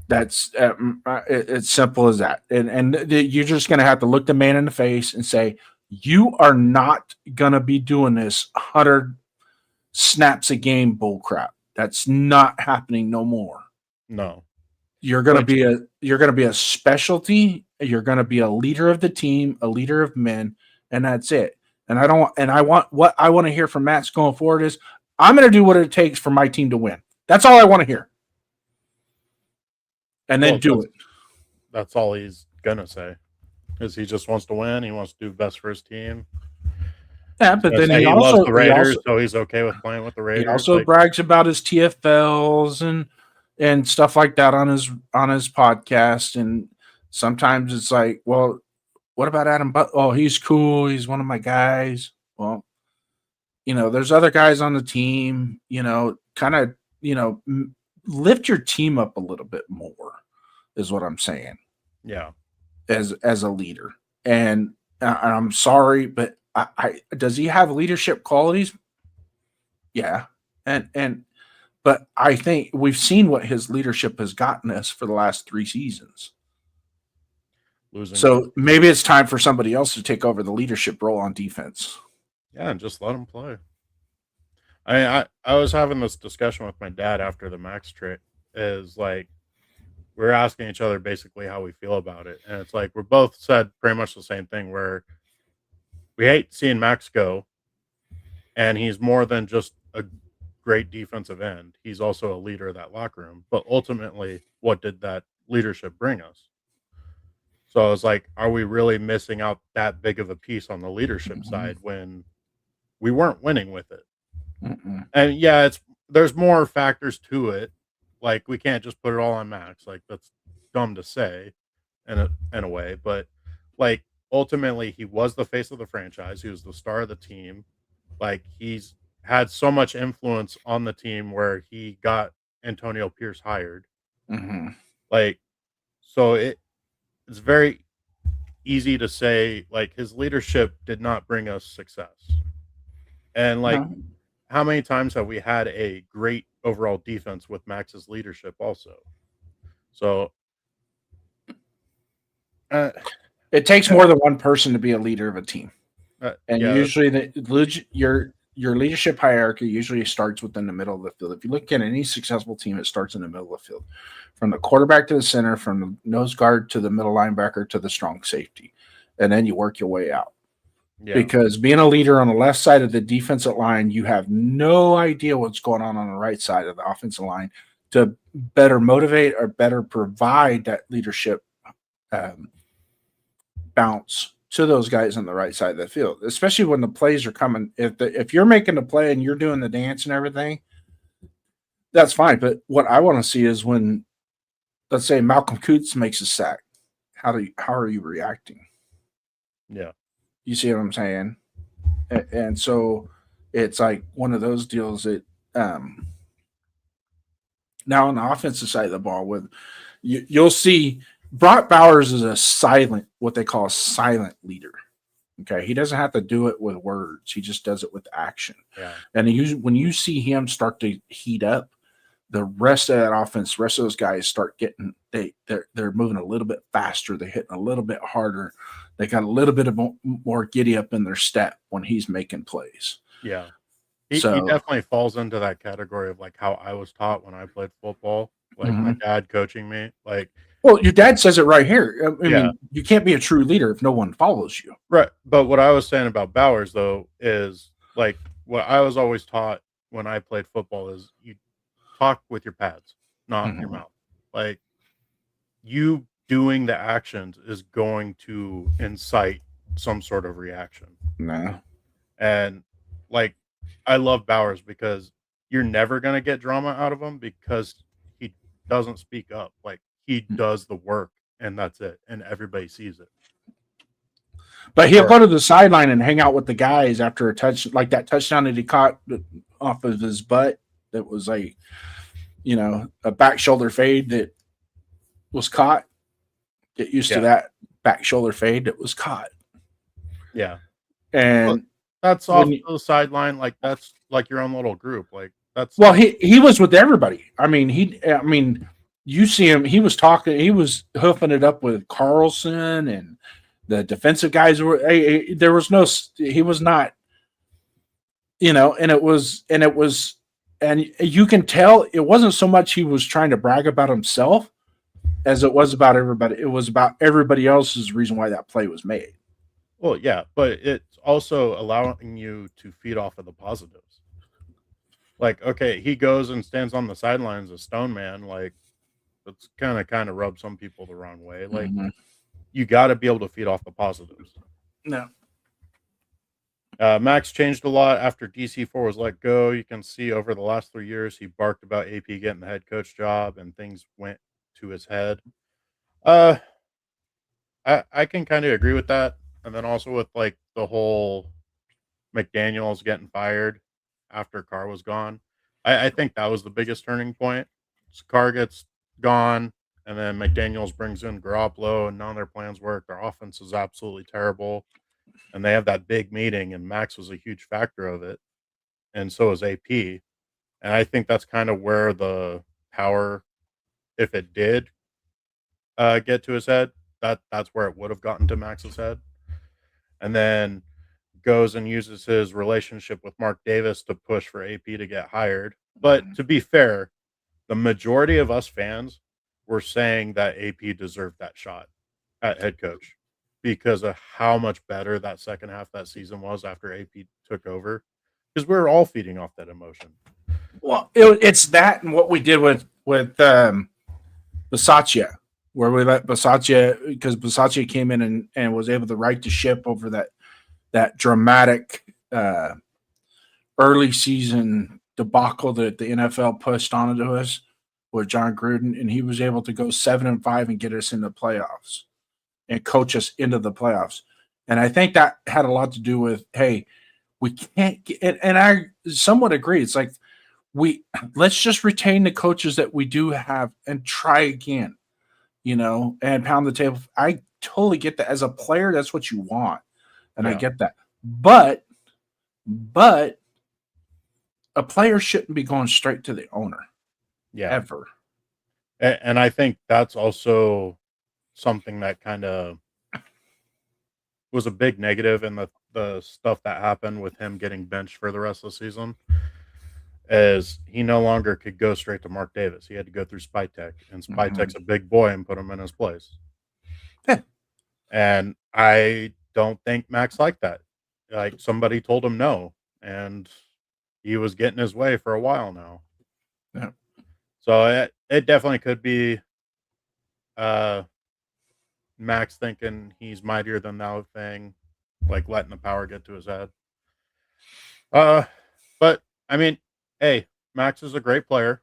B: That's it's simple as that. And you're just going to have to look the man in the face and say, you are not going to be doing this 100 snaps a game bull crap. That's not happening no more.
C: No.
B: You're going to be a specialty. You're going to be a leader of the team, a leader of men, and that's it. And what I want to hear from Matt's going forward is, I'm going to do what it takes for my team to win. That's all I want to hear. And then do it.
C: That's all he's going to say. Because he just wants to win. He wants to do best for his team.
B: Yeah, but then
C: he loves the Raiders, so he's okay with playing with the Raiders.
B: He also brags about his TFLs and stuff like that on his podcast. And sometimes it's like, well, what about Adam Butler? Oh, he's cool. He's one of my guys. Well, there's other guys on the team, kind of, lift your team up a little bit more is what I'm saying.
C: Yeah.
B: As a leader. And I'm sorry, but does he have leadership qualities? Yeah. But I think we've seen what his leadership has gotten us for the last 3 seasons. So maybe it's time for somebody else to take over the leadership role on defense.
C: Yeah, and just let him play. I was having this discussion with my dad after the Max trade. Is like, we're asking each other basically how we feel about it. And it's like, we're both said pretty much the same thing, where we hate seeing Max go. And he's more than just a great defensive end. He's also a leader of that locker room. But ultimately, what did that leadership bring us? So I was like, are we really missing out that big of a piece on the leadership side when we weren't winning with it? And yeah, there's more factors to it. Like, we can't just put it all on Max. Like, that's dumb to say in a way. But, like, ultimately, he was the face of the franchise. He was the star of the team. Like, he's had so much influence on the team where he got Antonio Pierce hired. Like, so it's very easy to say, like, his leadership did not bring us success. And, like, how many times have we had a great overall defense with Max's leadership also? So
B: it takes more than one person to be a leader of a team. And usually your leadership hierarchy usually starts within the middle of the field. If you look at any successful team, it starts in the middle of the field. From the quarterback to the center, from the nose guard to the middle linebacker to the strong safety. And then you work your way out. Yeah. Because being a leader on the left side of the defensive line, you have no idea what's going on the right side of the offensive line to better motivate or better provide that leadership bounce to those guys on the right side of the field, especially when the plays are coming. If you're making the play and you're doing the dance and everything, that's fine. But what I want to see is when, let's say, Malcolm Koonce makes a sack, how are you reacting?
C: Yeah.
B: You see what I'm saying? And so it's like one of those deals that now on the offensive side of the ball, with you'll see Brock Bowers is a silent, what they call a silent leader. Okay, he doesn't have to do it with words; he just does it with action.
C: Yeah.
B: And when you see him start to heat up, the rest of that offense, the rest of those guys start getting they're moving a little bit faster, they're hitting a little bit harder, they got a little bit of more giddy up in their step when he's making plays.
C: Yeah. He
B: So
C: definitely falls into that category of like how I was taught when I played football. Like my
B: mhm.
C: dad coaching me. Like,
B: Well, your dad says it right here. I
C: yeah.
B: mean, you can't be a true leader if no one follows you.
C: Right. But what I was saying about Bowers though is like what I was always taught when I played football is you talk with your pads, not your
B: Mhm.
C: mouth. Like you doing the actions is going to incite some sort of reaction.
B: No.
C: And like I love Bowers because you're never gonna get drama out of him because he doesn't speak up. Like he does the work and that's it. And everybody sees it.
B: But he'll
C: Or
B: go to the sideline and hang out with the guys after a touch, like that touchdown that he caught off of his butt. That was a back shoulder fade that was caught. Get used to
C: yeah,
B: that back shoulder fade that was caught.
C: yeah. Well,
B: And
C: that's off
B: when
C: to the sideline, like that's like your own little group. Like that's
B: well, he was with everybody. I mean, you see him. He was talking. He was hoofing it up with Carlson and the defensive guys. There was no. He was not. And you can tell it wasn't so much he was trying to brag about himself as it was about everybody. It was about everybody else's reason why that play was made.
C: well, yeah, but it's also allowing you to feed off of the positives. Like, okay, he goes and stands on the sidelines a stone man, like that's kind of rubs some people the wrong way. Like
B: Mhm.
C: you got to be able to feed off the positives.
B: No.
C: Max changed a lot after DC4 was let go. You can see over the last 3 years, he barked about AP getting the head coach job, and things went to his head. Uh, I can kind of agree with that, and then also with like the whole McDaniel's getting fired after Carr was gone. I think that was the biggest turning point. So Carr gets gone, and then McDaniel's brings in Garoppolo, and none of their plans work. Their offense is absolutely terrible, and they have that big meeting, and Max was a huge factor of it, and so is AP. And I think that's kind of where the power, if it did get to his head, that's where it would have gotten to Max's head. And then goes and uses his relationship with Mark Davis to push for AP to get hired. But to be fair, the majority of us fans were saying that AP deserved that shot at head coach because of how much better that second half of that season was after AP took over. Because we were all feeding off that emotion.
B: Well, it's that and what we did with Bisaccia, where we let Bisaccia, because Bisaccia came in and was able to right the ship over that dramatic early season debacle that the NFL pushed onto us with John Gruden, and he was able to go 7-5 and get us in the playoffs and coach us into the playoffs. And I think that had a lot to do with, hey, we can't get, and I somewhat agree. It's like let's just retain the coaches that we do have and try again, and pound the table. I totally get that. As a player, that's what you want. And I
C: Yeah.
B: get that. But a player shouldn't be going straight to the owner
C: Yeah.
B: ever.
C: And I think that's also something that kind of was a big negative in the stuff that happened with him getting benched for the rest of the season. As he no longer could go straight to Mark Davis. He had to go through Spytek, and Spytek's a big boy and put him in his place.
B: Yeah.
C: And I don't think Max liked that. Like somebody told him no, and he was getting his way for a while now.
B: Yeah.
C: So it definitely could be Max thinking he's mightier than thou thing, like letting the power get to his head. But I mean, hey, Max is a great player.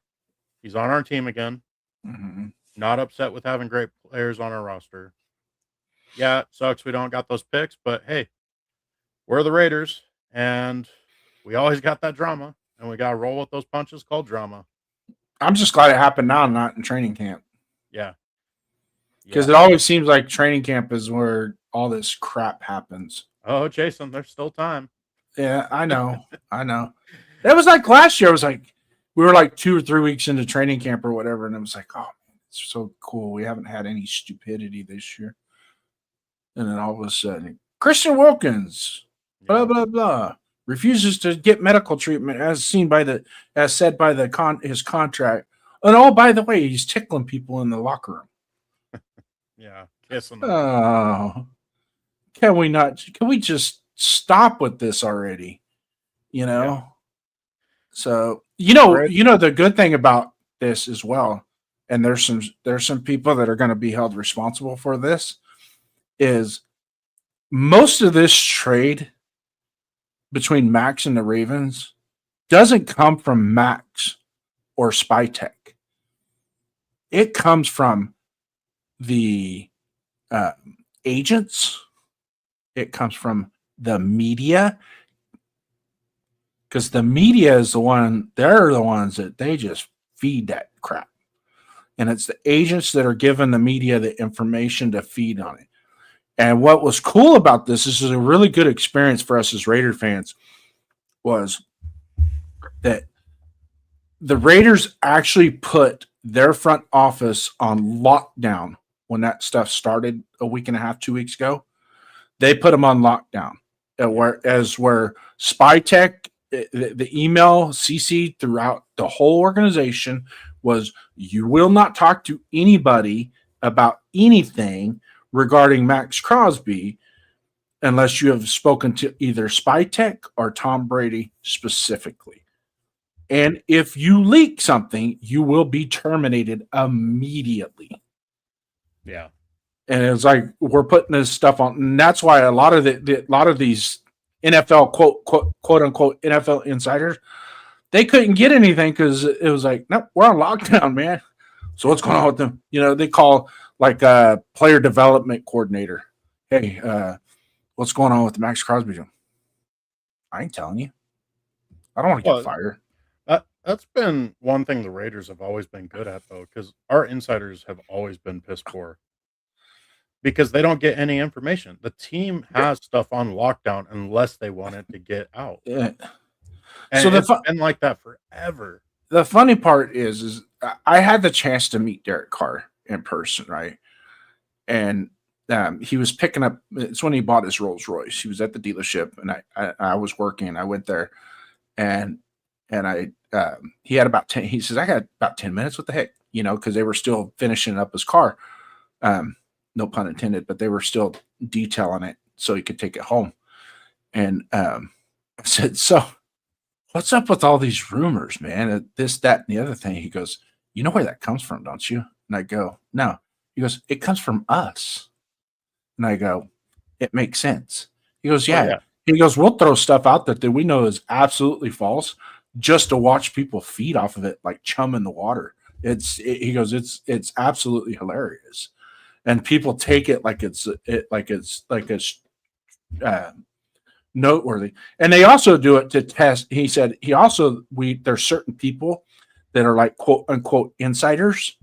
C: He's on our team again.
B: Mm-hmm.
C: Not upset with having great players on our roster. Yeah, it sucks we don't got those picks, but hey, we're the Raiders, and we always got that drama, and we got to roll with those punches called drama.
B: I'm just glad it happened now, not in training camp,
C: Yeah.
B: because
C: Yeah.
B: it always seems like training camp is where all this crap happens.
C: Oh, Jason, there's still time.
B: Yeah, I know. I know. It was like last year. It was like we were like 2 or 3 weeks into training camp or whatever, and it was like, oh, man, it's so cool. We haven't had any stupidity this year. And then all of a sudden, Christian Wilkins, blah
C: Yeah.
B: blah blah, refuses to get medical treatment as said by his contract. And oh, by the way, he's tickling people in the locker room.
C: Yeah. Kissing them.
B: Oh, can we not? Can we just stop with this already? You know.
C: Yeah.
B: So
C: Right.
B: the good thing about this as well, and there's some people that are going to be held responsible for this, is most of this trade between Max and the Ravens doesn't come from Max or Spytech. It comes from the agents. It comes from the media, because the media is they're the ones that they just feed that crap. And it's the agents that are giving the media the information to feed on it. And what was cool about this is a really good experience for us as Raider fans, was that the Raiders actually put their front office on lockdown when that stuff started a week and a half, 2 weeks ago. They put them on lockdown, where Spytech, the email CC throughout the whole organization was, you will not talk to anybody about anything regarding Max Crosby unless you have spoken to either Spytech or Tom Brady specifically. And if you leak something, you will be terminated immediately.
C: Yeah.
B: And it was like, we're putting this stuff on, and that's why a lot of these NFL quote unquote NFL insiders, they couldn't get anything because it was like, nope, we're on lockdown, man. So what's going on with them? They call like a player development coordinator. Hey, what's going on with the Max Crosby? I ain't telling you. I don't want to get fired.
C: That's been one thing the Raiders have always been good at, though, because our insiders have always been piss poor because they don't get any information. The team has stuff on lockdown unless they want it to get out.
B: Yeah.
C: And
B: So
C: it's been like that forever.
B: The funny part is I had the chance to meet Derek Carr in person, right? And he was picking up. It's when he bought his Rolls Royce. He was at the dealership, and I was working. I went there, and he had about 10. He says, I got about 10 minutes. What the heck? Because they were still finishing up his car. No pun intended, but they were still detailing it so he could take it home. And I said, so what's up with all these rumors, man? This, that, and the other thing. He goes, you know where that comes from, don't you? And I go, no. He goes, it comes from us. And I go, it makes sense. He goes, yeah.
C: Oh, yeah.
B: He goes, we'll throw stuff out that we know is absolutely false just to watch people feed off of it like chum in the water. He goes, it's absolutely hilarious. And people take it like it's noteworthy. And they also do it to test. He said there's certain people that are like quote unquote insiders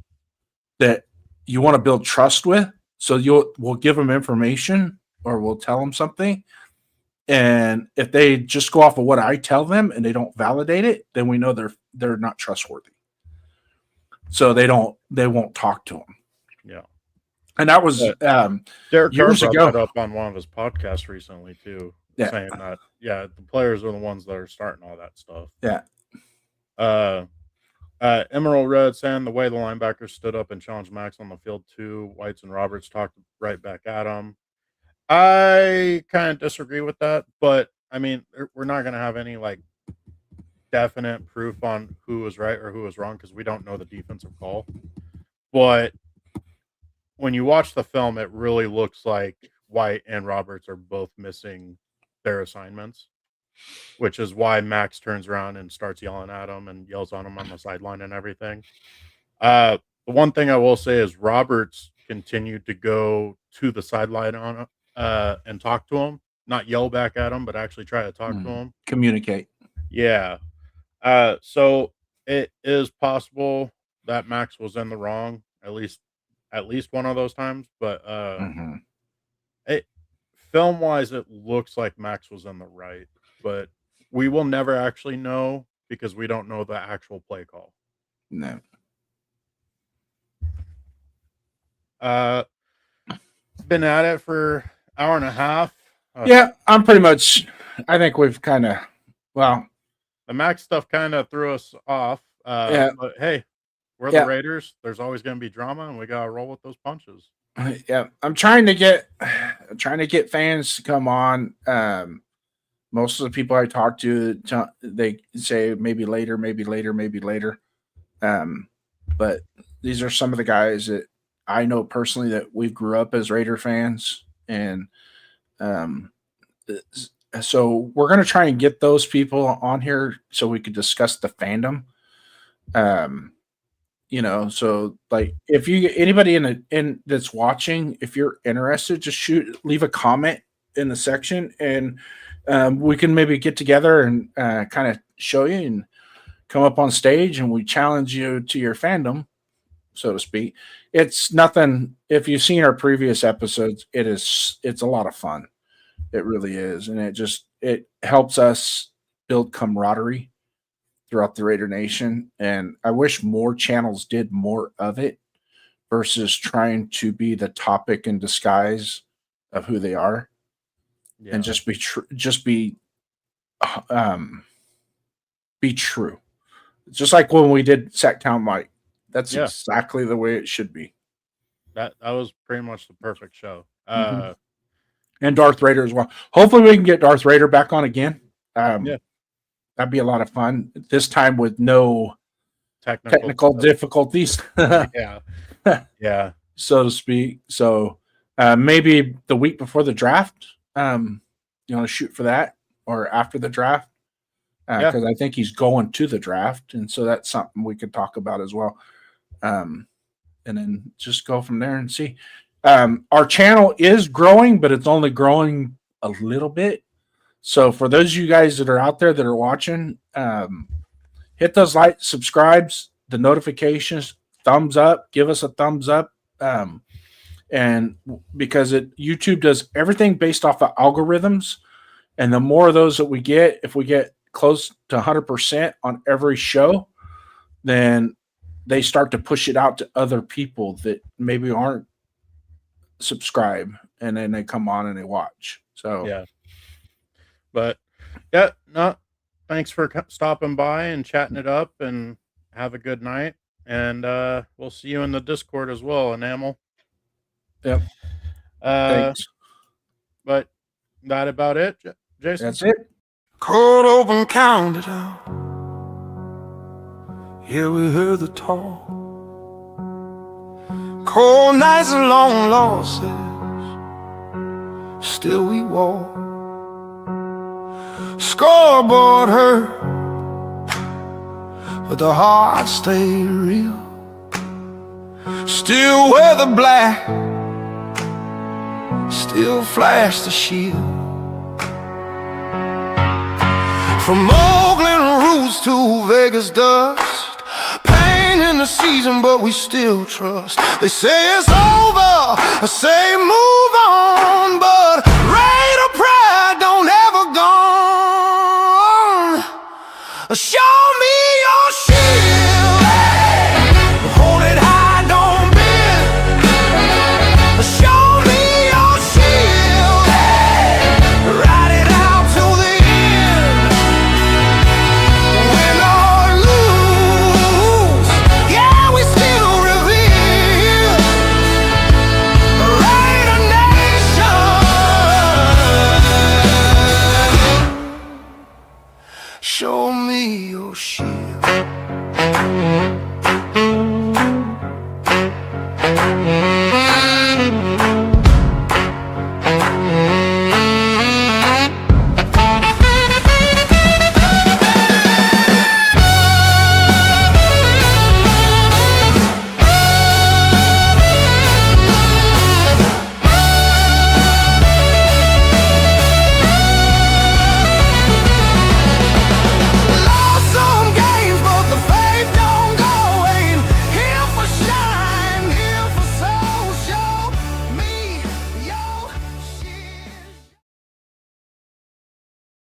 B: that you want to build trust with. So we'll give them information or we'll tell them something. And if they just go off of what I tell them and they don't validate it, then we know they're not trustworthy. So they won't talk to them.
C: Yeah.
B: And that was
C: Derek Carr
B: years
C: brought
B: ago.
C: that up on one of his podcasts recently too, saying that the players are the ones that are starting all that stuff.
B: Yeah.
C: Emerald Red saying the way the linebackers stood up and challenged Max on the field too. Whites and Roberts talked right back at him. I kind of disagree with that, but I mean, we're not going to have any like definite proof on who was right or who was wrong because we don't know the defensive call. But when you watch the film, it really looks like White and Roberts are both missing their assignments, which is why Max turns around and starts yelling at him and yells on him on the sideline and everything. The one thing I will say is Roberts continued to go to the sideline on and talk to him, not yell back at him, but actually try to talk to him.
B: Communicate.
C: Yeah. So it is possible that Max was in the wrong at least one of those times, but it film wise it looks like Max was in the right, but we will never actually know because we don't know the actual play call.
B: No.
C: Been at it for hour and a half.
B: Yeah, I'm pretty much. I think we've kind of. Well,
C: the Max stuff kind of threw us off.
B: Yeah.
C: But hey, we're the Raiders. There's always going to be drama, and we got to roll with those punches.
B: Yeah, I'm trying to get fans to come on. Most of the people I talk to, they say maybe later. But these are some of the guys that I know personally that we grew up as Raider fans, and so we're going to try and get those people on here so we could discuss the fandom. So like if anybody in that's watching, if you're interested, just leave a comment in the section, and we can maybe get together and kind of show you and come up on stage, and we challenge you to your fandom, so to speak. It's nothing. If you've seen our previous episodes, it's a lot of fun. It really is, and it helps us build camaraderie throughout the Raider Nation. And I wish more channels did more of it versus trying to be the topic in disguise of who they are, and just be true. Just be true. Just like when we did Sacktown Mike. That's exactly the way it should be.
C: That was pretty much the perfect show.
B: And Darth Raider as well. Hopefully we can get Darth Raider back on again. That'd be a lot of fun. This time with no technical difficulties. Yeah. So to speak. So maybe the week before the draft, shoot for that, or after the draft. Because I think he's going to the draft. And so that's something we could talk about as well. And then just go from there and see. Our channel is growing, but it's only growing a little bit. So for those of you guys that are out there that are watching, hit those likes, subscribes, the notifications, thumbs up, give us a thumbs up. And because YouTube does everything based off of algorithms. And the more of those that we get, if we get close to 100% on every show, then they start to push it out to other people that maybe aren't subscribed, and then they come on and they watch. So
C: thanks for stopping by and chatting it up, and have a good night, and we'll see you in the Discord as well, Enamel.
B: Yep. Thanks.
C: But that about it, Jason?
B: That's it.
A: Cold open, counted out. Yeah, we heard the talk. Cold nights and long losses, still we walk. Scoreboard hurt, but the heart stayed real. Still wear the black, still flash the shield. From Oakland roots to Vegas dust, pain in the season, but we still trust. They say it's over, I say move on, but Raider pride don't ever gone. Show me your shield, hold it high, don't bend. Show me your shield, ride it out to the end. Win or lose, yeah, we still reveal Raider Nation. Show me your shield.